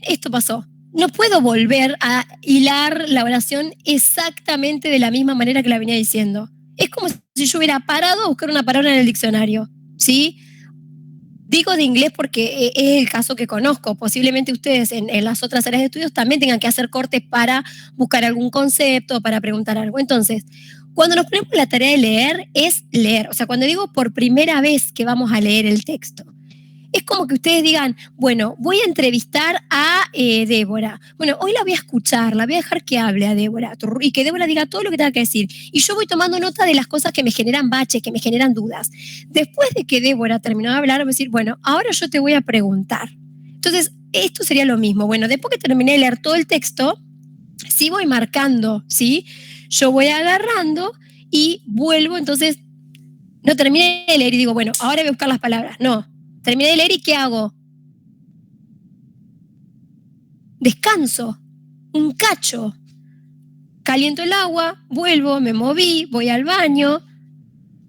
Esto pasó. No puedo volver a hilar la oración exactamente de la misma manera que la venía diciendo. Es como si yo hubiera parado a buscar una palabra en el diccionario, ¿sí? Digo de inglés porque es el caso que conozco. Posiblemente ustedes en las otras áreas de estudios también tengan que hacer cortes para buscar algún concepto, para preguntar algo. Entonces, cuando nos ponemos la tarea de leer, es leer. O sea, cuando digo por primera vez que vamos a leer el texto, es como que ustedes digan, bueno, voy a entrevistar a Débora. Bueno, hoy la voy a escuchar, la voy a dejar que hable a Débora y que Débora diga todo lo que tenga que decir. Y yo voy tomando nota de las cosas que me generan baches, que me generan dudas. Después de que Débora terminó de hablar, voy a decir, bueno, ahora yo te voy a preguntar. Entonces, esto sería lo mismo. Bueno, después que terminé de leer todo el texto, sí voy marcando, ¿sí? Yo voy agarrando y vuelvo, entonces, no terminé de leer y digo, bueno, ahora voy a buscar las palabras. No. Terminé de leer y ¿qué hago? Descanso, un cacho. Caliento el agua, vuelvo, me moví, voy al baño,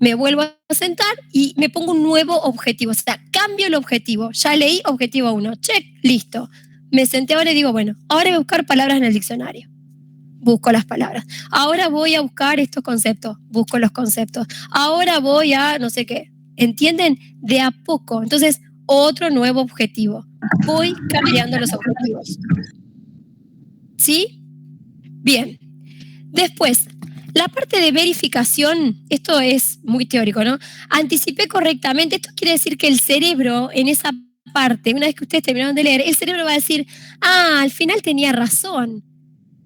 me vuelvo a sentar y me pongo un nuevo objetivo. O sea, cambio el objetivo. Ya leí objetivo 1, check, listo. Me senté ahora y digo, bueno, ahora voy a buscar palabras en el diccionario. Busco las palabras. Ahora voy a buscar estos conceptos. Busco los conceptos. Ahora voy a no sé qué. ¿Entienden? De a poco. Entonces, otro nuevo objetivo. Voy cambiando los objetivos. ¿Sí? Bien. Después, la parte de verificación, esto es muy teórico, ¿no? Anticipé correctamente. Esto quiere decir que el cerebro, en esa parte, una vez que ustedes terminaron de leer, el cerebro va a decir, al final tenía razón.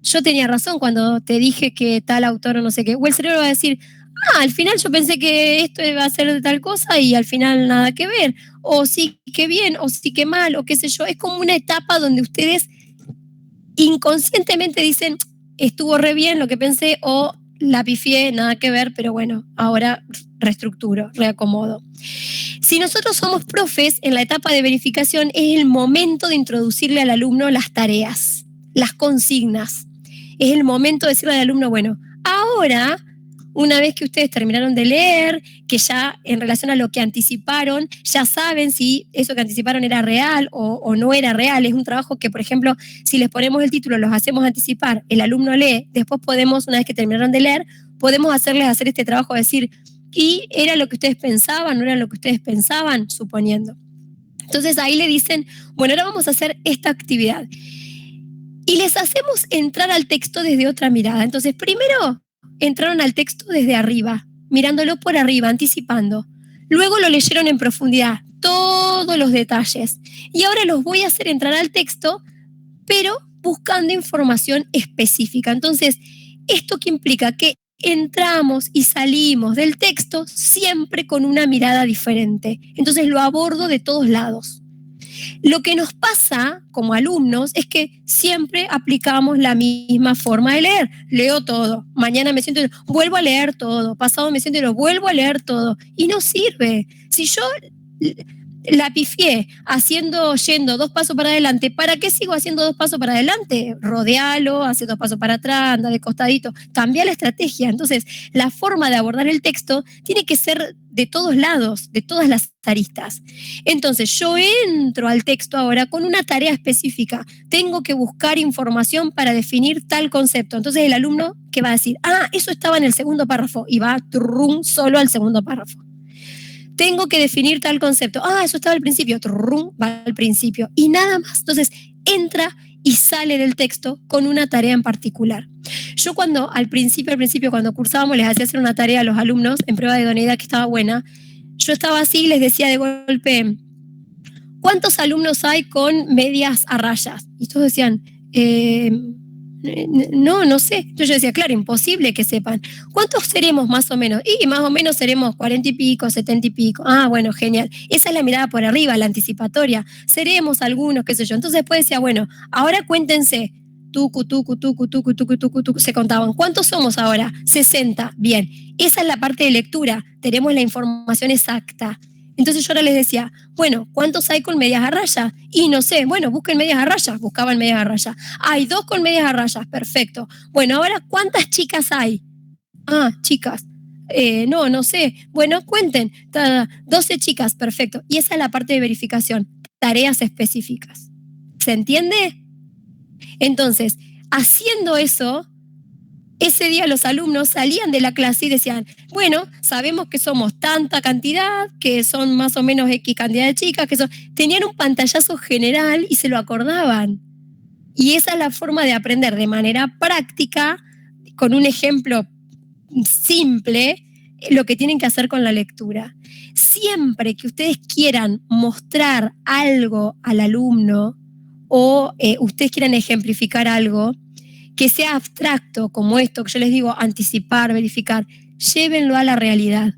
Yo tenía razón cuando te dije que tal autor o no sé qué. O el cerebro va a decir, al final yo pensé que esto iba a ser de tal cosa y al final nada que ver. O sí que bien, o sí que mal, o qué sé yo. Es como una etapa donde ustedes inconscientemente dicen, estuvo re bien lo que pensé, o la pifié, nada que ver, pero bueno, ahora reestructuro, reacomodo. Si nosotros somos profes, en la etapa de verificación es el momento de introducirle al alumno las tareas, las consignas. Es el momento de decirle al alumno, bueno, ahora, una vez que ustedes terminaron de leer, que ya en relación a lo que anticiparon, ya saben si eso que anticiparon era real o no era real. Es un trabajo que, por ejemplo, si les ponemos el título, los hacemos anticipar, el alumno lee, después podemos, una vez que terminaron de leer, podemos hacerles hacer este trabajo, decir, ¿y era lo que ustedes pensaban? ¿No era lo que ustedes pensaban? Suponiendo. Entonces ahí le dicen, bueno, ahora vamos a hacer esta actividad. Y les hacemos entrar al texto desde otra mirada. Entonces, primero entraron al texto desde arriba, mirándolo por arriba, anticipando. Luego lo leyeron en profundidad, todos los detalles. Y ahora los voy a hacer entrar al texto, pero buscando información específica. Entonces, ¿esto qué implica? Que entramos y salimos del texto siempre con una mirada diferente. Entonces lo abordo de todos lados. Lo que nos pasa como alumnos es que siempre aplicamos la misma forma de leer. Leo todo, mañana me siento y vuelvo a leer todo, pasado me siento y lo vuelvo a leer todo. Y no sirve. Si yo la pifié yendo 2 pasos para adelante. ¿Para qué sigo haciendo 2 pasos para adelante? Rodealo, hace 2 pasos para atrás, anda de costadito, cambia la estrategia. Entonces, la forma de abordar el texto tiene que ser de todos lados, de todas las aristas. Entonces, yo entro al texto ahora con una tarea específica. Tengo que buscar información para definir tal concepto. Entonces, el alumno, ¿qué va a decir? Eso estaba en el segundo párrafo, y va solo al segundo párrafo. Tengo que definir tal concepto. Eso estaba al principio. Va al principio. Y nada más. Entonces, entra y sale del texto con una tarea en particular. Yo al principio, cuando cursábamos, les hacía hacer una tarea a los alumnos en prueba de idoneidad que estaba buena. Yo estaba así y les decía de golpe, ¿cuántos alumnos hay con medias a rayas? Y todos decían, no sé. Yo decía, claro, imposible que sepan. ¿Cuántos seremos más o menos? Y más o menos seremos 40 y pico, 70 y pico. Bueno, genial. Esa es la mirada por arriba, la anticipatoria. Seremos algunos, qué sé yo. Entonces después decía, bueno, ahora cuéntense. Tucu, se contaban. ¿Cuántos somos ahora? 60. Bien. Esa es la parte de lectura. Tenemos la información exacta. Entonces yo ahora les decía, bueno, ¿cuántos hay con medias a raya? Y no sé, bueno, busquen medias a raya. Buscaban medias a raya. Hay 2 con medias a raya, perfecto. Bueno, ahora, ¿cuántas chicas hay? Chicas. No sé. Bueno, cuenten. 12 chicas, perfecto. Y esa es la parte de verificación. Tareas específicas. ¿Se entiende? Entonces, haciendo eso, ese día los alumnos salían de la clase y decían, bueno, sabemos que somos tanta cantidad, que son más o menos X cantidad de chicas, tenían un pantallazo general y se lo acordaban. Y esa es la forma de aprender de manera práctica, con un ejemplo simple, lo que tienen que hacer con la lectura. Siempre que ustedes quieran mostrar algo al alumno o ustedes quieran ejemplificar algo, que sea abstracto como esto, que yo les digo, anticipar, verificar, llévenlo a la realidad.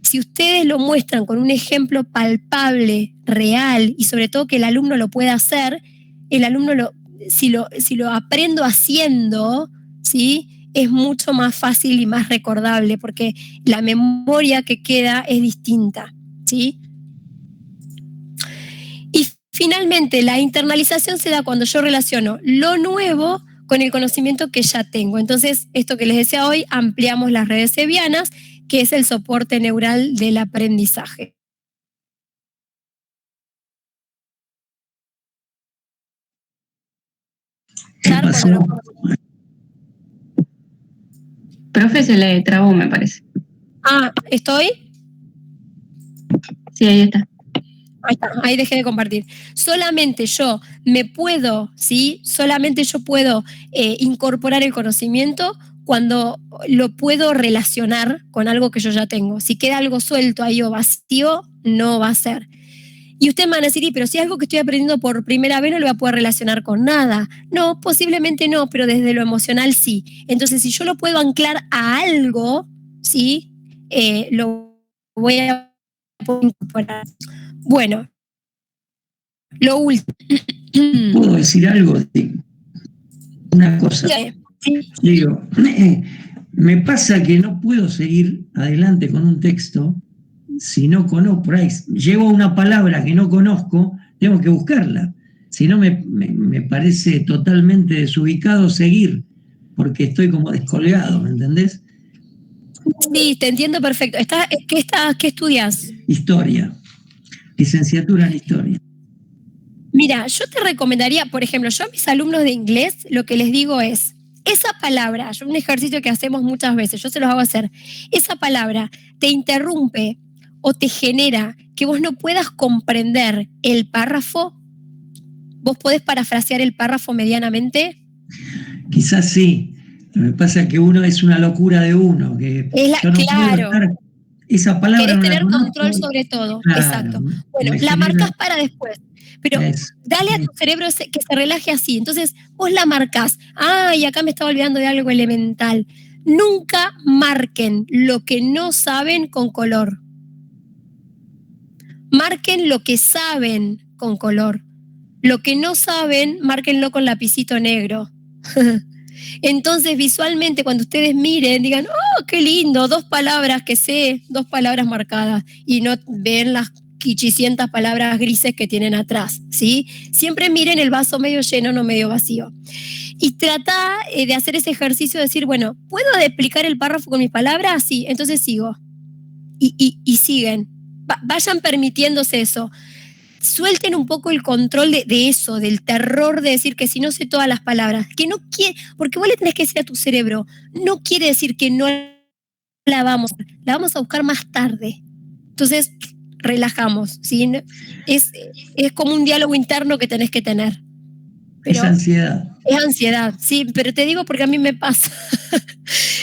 Si ustedes lo muestran con un ejemplo palpable, real, y sobre todo que el alumno lo pueda hacer, el alumno si lo aprendo haciendo, ¿sí?, es mucho más fácil y más recordable, porque la memoria que queda es distinta, ¿sí? Y finalmente, la internalización se da cuando yo relaciono lo nuevo con el conocimiento que ya tengo. Entonces, esto que les decía hoy, ampliamos las redes Sebbianas, que es el soporte neural del aprendizaje. Profe, se le trabó, me parece. ¿Estoy? Sí, ahí está. Ahí dejé de compartir. Solamente yo puedo incorporar el conocimiento cuando lo puedo relacionar con algo que yo ya tengo. Si queda algo suelto ahí o vacío, no va a ser. Y ustedes me van a decir, pero si es algo que estoy aprendiendo por primera vez no lo voy a poder relacionar con nada. No, posiblemente no, pero desde lo emocional sí. Entonces, si yo lo puedo anclar a algo, ¿sí? Lo voy a poder incorporar. Bueno, lo último. ¿Puedo decir algo? Una cosa. Sí. Digo, me pasa que no puedo seguir adelante con un texto si no conozco, por ahí llego a una palabra que no conozco, tengo que buscarla. Si no, me parece totalmente desubicado seguir, porque estoy como descolgado, ¿me entendés? Sí, te entiendo perfecto. ¿Qué estudias? Historia. Licenciatura en Historia. Mira, yo te recomendaría, por ejemplo, yo a mis alumnos de inglés lo que les digo es, esa palabra, un ejercicio que hacemos muchas veces, yo se los hago hacer, esa palabra te interrumpe o te genera que vos no puedas comprender el párrafo. ¿Vos podés parafrasear el párrafo medianamente? Quizás sí. Lo que pasa es que uno es una locura de uno. Que yo no claro. Puedo estar, esa palabra querés no tener la control sobre todo. Claro, exacto. Bueno, la marcás para después. Pero dale a tu cerebro que se relaje así. Entonces, vos la marcás. Y acá me estaba olvidando de algo elemental. Nunca marquen lo que no saben con color. Marquen lo que saben con color. Lo que no saben, márquenlo con lapicito negro. Entonces, visualmente, cuando ustedes miren, digan, ¡oh, qué lindo! 2 palabras que sé, 2 palabras marcadas. Y no ven las quichicientas palabras grises que tienen atrás, ¿sí? Siempre miren el vaso medio lleno, no medio vacío. Y trata de hacer ese ejercicio de decir, bueno, ¿puedo explicar el párrafo con mis palabras? Sí, entonces sigo. Y siguen. Vayan permitiéndose eso. Suelten un poco el control de eso, del terror de decir que si no sé todas las palabras, que no quiere, porque vos le tenés que decir a tu cerebro, no quiere decir que no la vamos a buscar más tarde. Entonces, relajamos, ¿sí? Es como un diálogo interno que tenés que tener. Pero es ansiedad. Es ansiedad, sí, pero te digo porque a mí me pasa.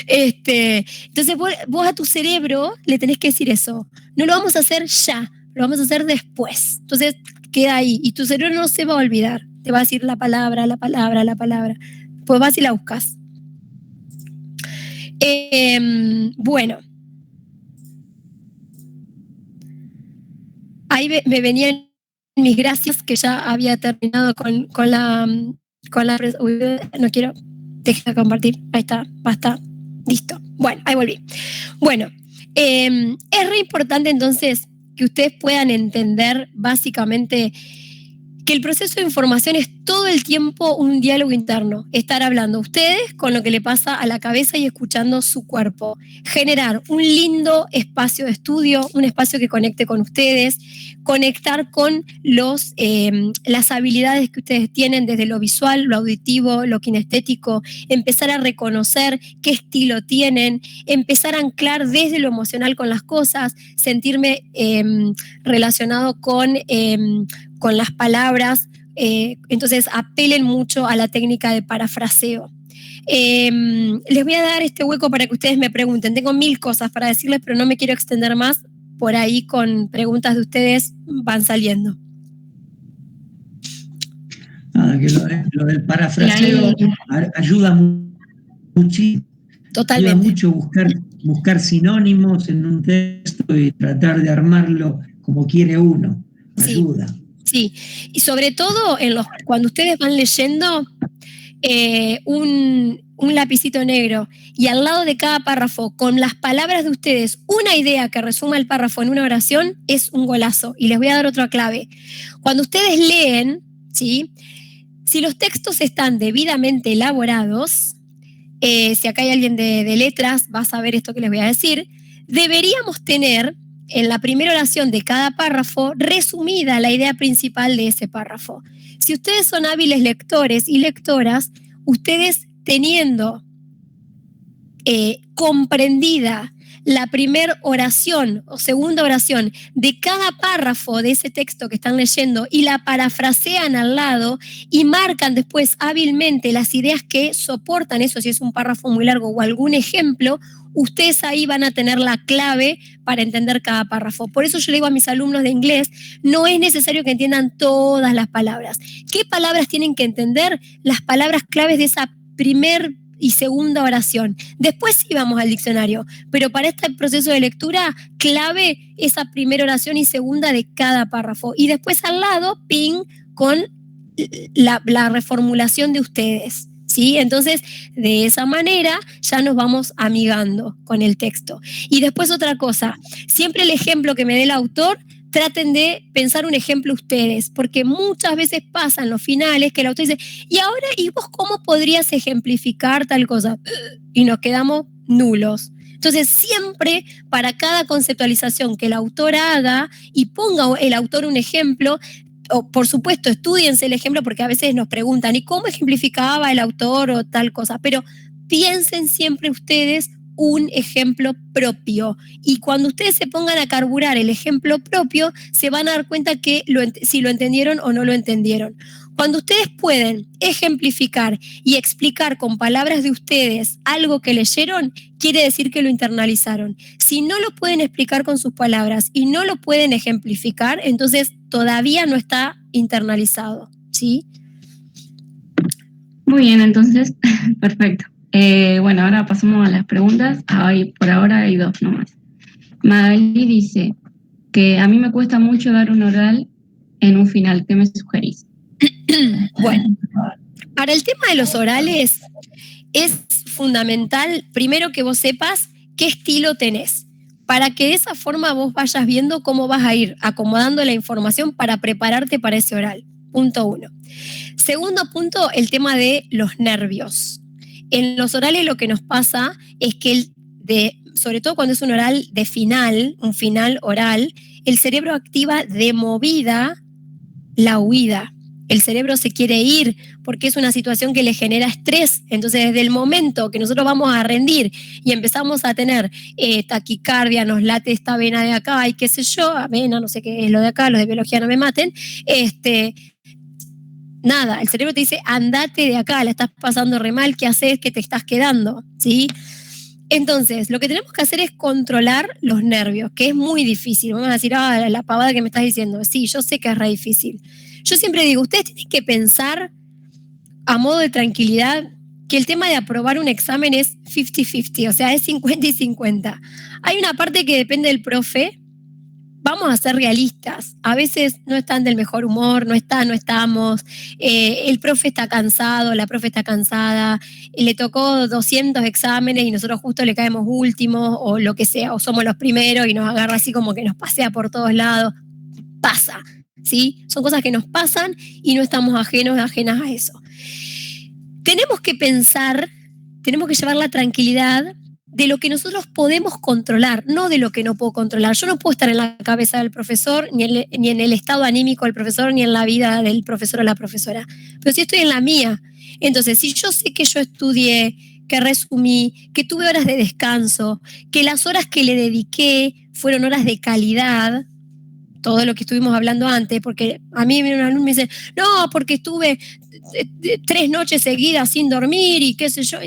Entonces vos a tu cerebro le tenés que decir eso. No lo vamos a hacer ya, lo vamos a hacer después. Entonces queda ahí y tu cerebro no se va a olvidar. Te va a decir la palabra. Pues vas y la buscas. Bueno. Ahí me venían mis gracias, que ya había terminado con la no quiero, deja de compartir, ahí está, basta, listo. Bueno, ahí volví. Bueno, es re importante entonces que ustedes puedan entender básicamente que el proceso de información es todo el tiempo un diálogo interno, estar hablando ustedes con lo que le pasa a la cabeza y escuchando su cuerpo, generar un lindo espacio de estudio, un espacio que conecte con ustedes, conectar con las habilidades que ustedes tienen desde lo visual, lo auditivo, lo kinestético, empezar a reconocer qué estilo tienen, empezar a anclar desde lo emocional con las cosas, sentirme relacionado con las palabras, entonces apelen mucho a la técnica de parafraseo. Les voy a dar este hueco para que ustedes me pregunten. Tengo 1000 cosas para decirles, pero no me quiero extender más. Por ahí con preguntas de ustedes van saliendo. Que lo del parafraseo ayuda muchísimo. Totalmente. Ayuda mucho buscar sinónimos en un texto y tratar de armarlo como quiere uno. Ayuda. Sí, y sobre todo cuando ustedes van leyendo un lapicito negro y al lado de cada párrafo, con las palabras de ustedes, una idea que resuma el párrafo en una oración, es un golazo. Y les voy a dar otra clave. Cuando ustedes leen, ¿sí? Si los textos están debidamente elaborados, si acá hay alguien de letras, va a saber esto que les voy a decir, deberíamos tener en la primera oración de cada párrafo resumida la idea principal de ese párrafo. Si ustedes son hábiles lectores y lectoras, ustedes teniendo comprendida la primera oración o segunda oración de cada párrafo de ese texto que están leyendo y la parafrasean al lado y marcan después hábilmente las ideas que soportan eso, si es un párrafo muy largo o algún ejemplo, ustedes ahí van a tener la clave para entender cada párrafo. Por eso yo le digo a mis alumnos de inglés, no es necesario que entiendan todas las palabras. ¿Qué palabras tienen que entender? Las palabras claves de esa primer y segunda oración. Después sí vamos al diccionario, pero para este proceso de lectura, clave esa primera oración y segunda de cada párrafo. Y después al lado, ping, con la reformulación de ustedes. ¿Sí? Entonces, de esa manera ya nos vamos amigando con el texto. Y después otra cosa, siempre el ejemplo que me dé el autor, traten de pensar un ejemplo ustedes, porque muchas veces pasa en los finales que el autor dice, y ahora, ¿y vos cómo podrías ejemplificar tal cosa? Y nos quedamos nulos. Entonces, siempre para cada conceptualización que el autor haga y ponga el autor un ejemplo, o por supuesto, estudiense el ejemplo porque a veces nos preguntan, ¿y cómo ejemplificaba el autor o tal cosa? Pero piensen siempre ustedes un ejemplo propio. Y cuando ustedes se pongan a carburar el ejemplo propio, se van a dar cuenta que si lo entendieron o no lo entendieron. Cuando ustedes pueden ejemplificar y explicar con palabras de ustedes algo que leyeron, quiere decir que lo internalizaron. Si no lo pueden explicar con sus palabras y no lo pueden ejemplificar, entonces todavía no está internalizado, ¿sí? Muy bien, entonces, perfecto. Bueno, ahora pasamos a las preguntas. Por ahora hay 2 nomás. Magali dice que a mí me cuesta mucho dar un oral en un final. ¿Qué me sugerís? Bueno, para el tema de los orales es fundamental, primero que vos sepas qué estilo tenés. para que de esa forma vos vayas viendo cómo vas a ir acomodando la información para prepararte para ese oral. Punto 1. Segundo punto, el tema de los nervios. En los orales lo que nos pasa es que, sobre todo cuando es un oral de final, un final oral, el cerebro activa de movida la huida. El cerebro se quiere ir porque es una situación que le genera estrés. Entonces, desde el momento que nosotros vamos a rendir y empezamos a tener taquicardia, nos late esta vena de acá y qué sé yo, vena, no sé qué es lo de acá, los de biología no me maten, nada, el cerebro te dice, andate de acá, la estás pasando re mal, ¿qué haces? ¿Qué te estás quedando? ¿Sí? Entonces, lo que tenemos que hacer es controlar los nervios, que es muy difícil. Vamos a decir, la pavada que me estás diciendo. Sí, yo sé que es re difícil. Yo siempre digo, ustedes tienen que pensar a modo de tranquilidad que el tema de aprobar un examen es 50-50, o sea, es 50 y 50. Hay una parte que depende del profe. Vamos a ser realistas. A veces no están del mejor humor, no estamos. El profe está cansado, la profe está cansada. Le tocó 200 exámenes y nosotros justo le caemos últimos o lo que sea, o somos los primeros y nos agarra así como que nos pasea por todos lados. Pasa, ¿sí? Son cosas que nos pasan y no estamos ajenas a eso. Tenemos que pensar, tenemos que llevar la tranquilidad de lo que nosotros podemos controlar, no de lo que no puedo controlar. Yo no puedo estar en la cabeza del profesor, ni en el estado anímico del profesor, ni en la vida del profesor o la profesora. Pero sí estoy en la mía. Entonces, si yo sé que yo estudié, que resumí, que tuve horas de descanso, que las horas que le dediqué fueron horas de calidad, todo lo que estuvimos hablando antes, porque a mí viene un alumno y me dice, no, porque estuve 3 noches seguidas sin dormir y qué sé yo,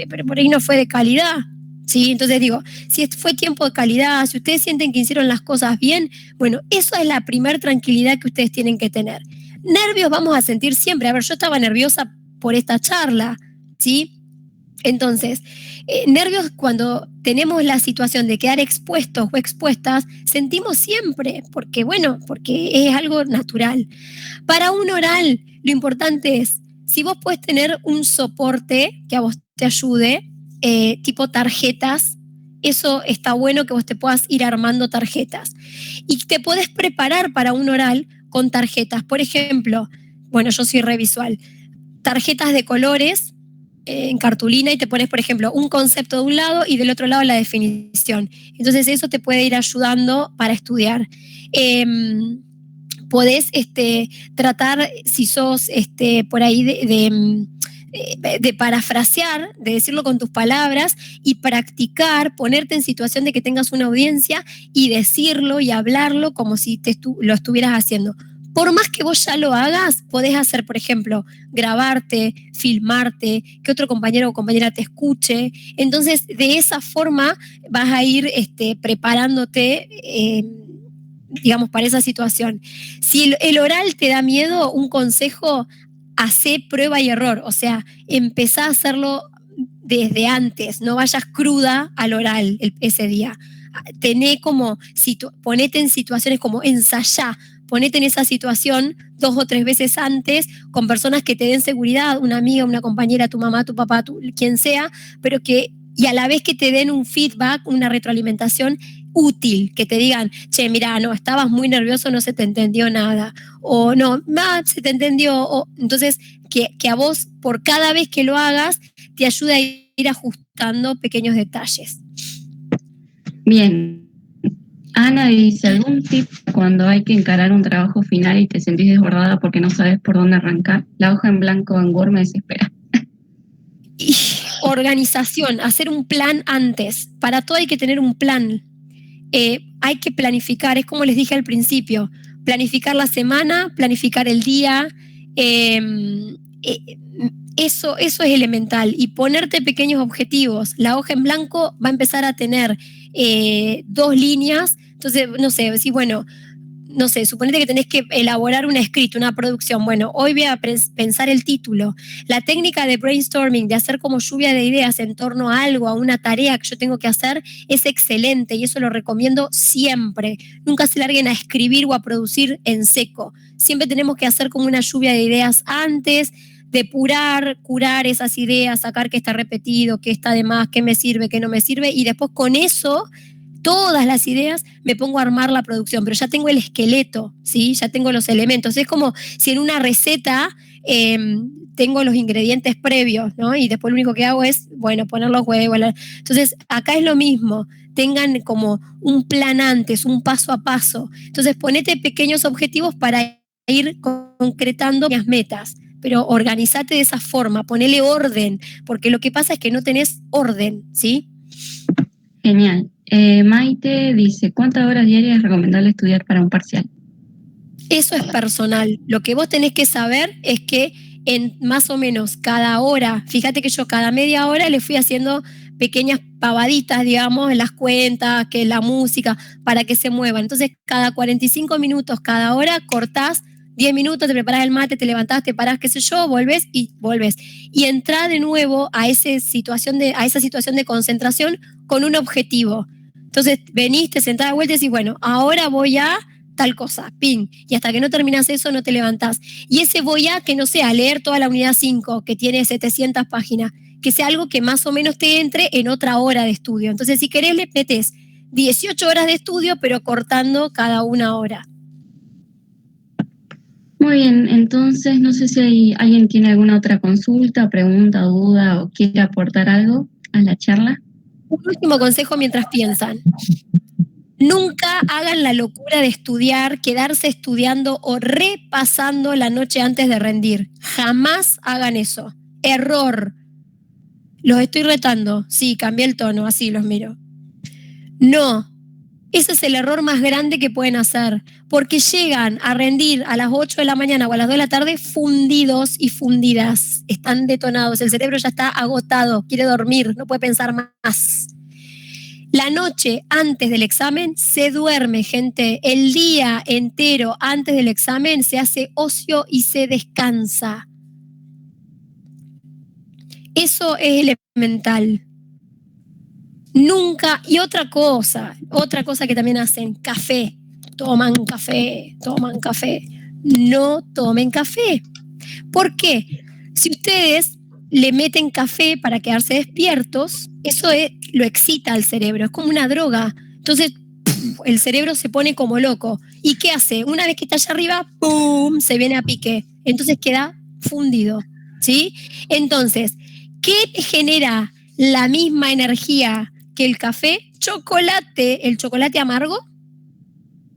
pero por ahí no fue de calidad, ¿sí? Entonces digo, si fue tiempo de calidad, si ustedes sienten que hicieron las cosas bien, bueno, eso es la primer tranquilidad que ustedes tienen que tener. Nervios vamos a sentir siempre. A ver, yo estaba nerviosa por esta charla, ¿sí? Entonces, nervios cuando tenemos la situación de quedar expuestos o expuestas, sentimos siempre, porque es algo natural. Para un oral, lo importante es, si vos podés tener un soporte que a vos te ayude, tipo tarjetas, eso está bueno que vos te puedas ir armando tarjetas. Y te podés preparar para un oral con tarjetas. Por ejemplo, bueno, yo soy revisual, tarjetas de colores en cartulina y te pones, por ejemplo, un concepto de un lado y del otro lado la definición. Entonces eso te puede ir ayudando para estudiar. Podés tratar, si sos por ahí de parafrasear, de decirlo con tus palabras y practicar, ponerte en situación de que tengas una audiencia y decirlo y hablarlo como si lo estuvieras haciendo. Por más que vos ya lo hagas, podés hacer, por ejemplo, grabarte, filmarte, que otro compañero o compañera te escuche. Entonces, de esa forma vas a ir preparándote, digamos, para esa situación. Si el oral te da miedo, un consejo, hacé prueba y error. O sea, empezá a hacerlo desde antes. No vayas cruda al oral ese día. Ponete en situaciones como ensayá. Ponete en esa situación 2 o 3 veces antes con personas que te den seguridad, una amiga, una compañera, tu mamá, tu papá, quien sea, pero y a la vez que te den un feedback, una retroalimentación útil, que te digan, che, mira, no, estabas muy nervioso, no se te entendió nada, o no, se te entendió, entonces que a vos, por cada vez que lo hagas, te ayude a ir ajustando pequeños detalles. Bien. Ana dice, ¿algún tip cuando hay que encarar un trabajo final y te sentís desbordada porque no sabes por dónde arrancar? La hoja en blanco en Word me desespera. Y organización, hacer un plan antes. Para todo hay que tener un plan. Hay que planificar, es como les dije al principio, planificar la semana, planificar el día, eso es elemental. Y ponerte pequeños objetivos. La hoja en blanco va a empezar a tener 2 líneas. Entonces, no sé, decís, bueno, no sé, suponete que tenés que elaborar un escrito, una producción. Bueno, hoy voy a pensar el título. La técnica de brainstorming, de hacer como lluvia de ideas en torno a algo, a una tarea que yo tengo que hacer, es excelente y eso lo recomiendo siempre. Nunca se larguen a escribir o a producir en seco. Siempre tenemos que hacer como una lluvia de ideas antes, depurar, curar esas ideas, sacar qué está repetido, qué está de más, qué me sirve, qué no me sirve, y después con eso todas las ideas, me pongo a armar la producción, pero ya tengo el esqueleto, ¿sí? Ya tengo los elementos. Es como si en una receta tengo los ingredientes previos, ¿no? Y después lo único que hago es, bueno, poner los huevos. Entonces, acá es lo mismo. Tengan como un plan antes, un paso a paso. Entonces, ponete pequeños objetivos para ir concretando las metas, pero organizate de esa forma, ponele orden, porque lo que pasa es que no tenés orden, ¿sí? Genial. Maite dice, ¿cuántas horas diarias es recomendable estudiar para un parcial? Eso es personal. Lo que vos tenés que saber es que en más o menos cada hora, fíjate que yo cada media hora le fui haciendo pequeñas pavaditas, digamos, en las cuentas, que la música, para que se muevan. Entonces, cada 45 minutos, cada hora, cortás 10 minutos, te preparás el mate, te levantás, te parás, qué sé yo, volvés. Y entrá de nuevo a esa situación de concentración con un objetivo. Entonces, venís, te sentás de vuelta y decís, bueno, ahora voy a tal cosa, pin, y hasta que no terminas eso no te levantás. Y ese voy a, que no sea leer toda la unidad 5, que tiene 700 páginas, que sea algo que más o menos te entre en otra hora de estudio. Entonces, si querés, le metes 18 horas de estudio, pero cortando cada una hora. Muy bien, entonces no sé si alguien tiene alguna otra consulta, pregunta, duda o quiere aportar algo a la charla. Un último consejo mientras piensan. Nunca hagan la locura de estudiar, quedarse estudiando o repasando la noche antes de rendir. Jamás hagan eso. Error. Los estoy retando. Sí, cambié el tono, así los miro. No. Ese es el error más grande que pueden hacer, porque llegan a rendir a las 8 de la mañana o a las 2 de la tarde fundidos y fundidas. Están detonados, el cerebro ya está agotado, quiere dormir, no puede pensar más. La noche antes del examen se duerme, gente. El día entero antes del examen se hace ocio y se descansa. Eso es elemental. Nunca, y otra cosa que también hacen, café. Toman café. No tomen café. ¿Por qué? Si ustedes le meten café para quedarse despiertos, eso lo excita al cerebro, es como una droga. Entonces, el cerebro se pone como loco. ¿Y qué hace? Una vez que está allá arriba, ¡pum!, se viene a pique. Entonces queda fundido, ¿sí? Entonces, ¿qué genera la misma energía que el café? Chocolate, el chocolate amargo.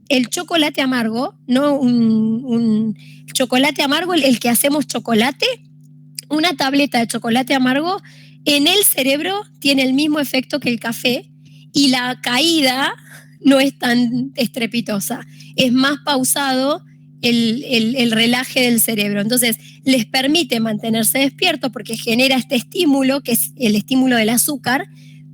El chocolate amargo, no un chocolate amargo, el que hacemos chocolate, una tableta de chocolate amargo en el cerebro tiene el mismo efecto que el café y la caída no es tan estrepitosa, es más pausado el relaje del cerebro. Entonces, les permite mantenerse despiertos porque genera este estímulo, que es el estímulo del azúcar,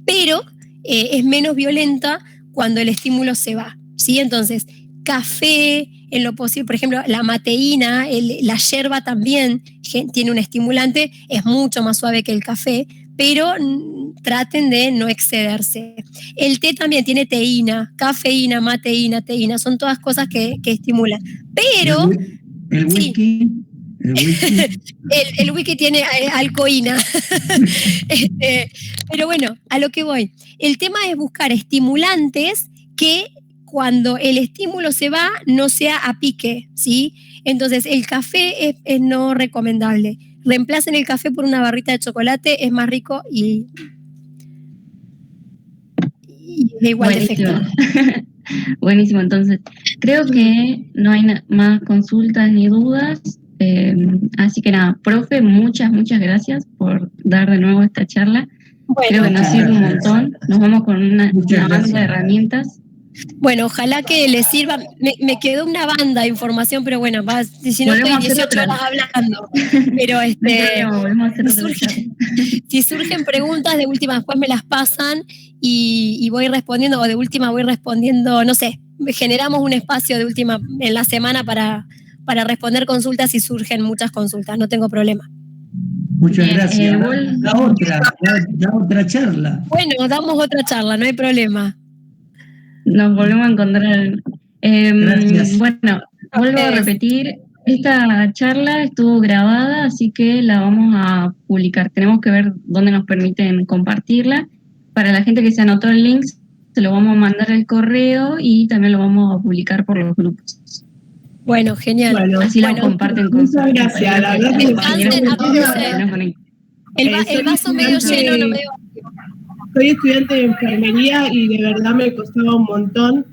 pero es menos violenta cuando el estímulo se va, ¿sí? Entonces, café, en lo posible, por ejemplo, la mateína, la yerba también tiene un estimulante, es mucho más suave que el café, pero traten de no excederse. El té también tiene teína, cafeína, mateína, teína, son todas cosas que estimulan. Pero... El whisky... Sí. El whisky tiene alcoína. Pero bueno, a lo que voy. El tema es buscar estimulantes que cuando el estímulo se va no sea a pique, ¿sí? Entonces el café es no recomendable. Reemplacen el café por una barrita de chocolate, es más rico y de igual efecto. Buenísimo, entonces creo que no hay más consultas ni dudas. Así que nada, profe, muchas gracias por dar de nuevo esta charla. Bueno, creo que nos sirve un montón. Nos vamos con una banda de herramientas. Bueno, ojalá que les sirva. Me quedó una banda de información, pero bueno, si no estoy 18 horas hablando. Pero si surgen preguntas, de última después me las pasan y voy respondiendo, o de última voy respondiendo, no sé, generamos un espacio de última en la semana para responder consultas si surgen muchas consultas, no tengo problema. Muchas gracias. Da otra charla. Bueno, damos otra charla, no hay problema. Nos volvemos a encontrar. Gracias. Bueno, vuelvo a repetir, esta charla estuvo grabada, así que la vamos a publicar. Tenemos que ver dónde nos permiten compartirla. Para la gente que se anotó el link, se lo vamos a mandar al correo y también lo vamos a publicar por los grupos. Bueno, genial. Bueno, Así lo comparten con sus muchas gracias. La verdad que El vaso medio lleno, no medio. Soy estudiante de enfermería y de verdad me costaba un montón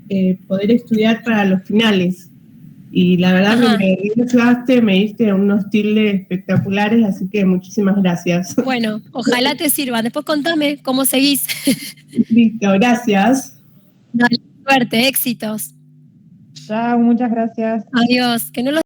poder estudiar para los finales. Y la verdad Ajá. que me ayudaste, me diste unos tildes espectaculares, así que muchísimas gracias. Bueno, ojalá te sirva. Después contame cómo seguís. Listo, gracias. Dale, suerte, éxitos. Chao, muchas gracias. Adiós. Que no lo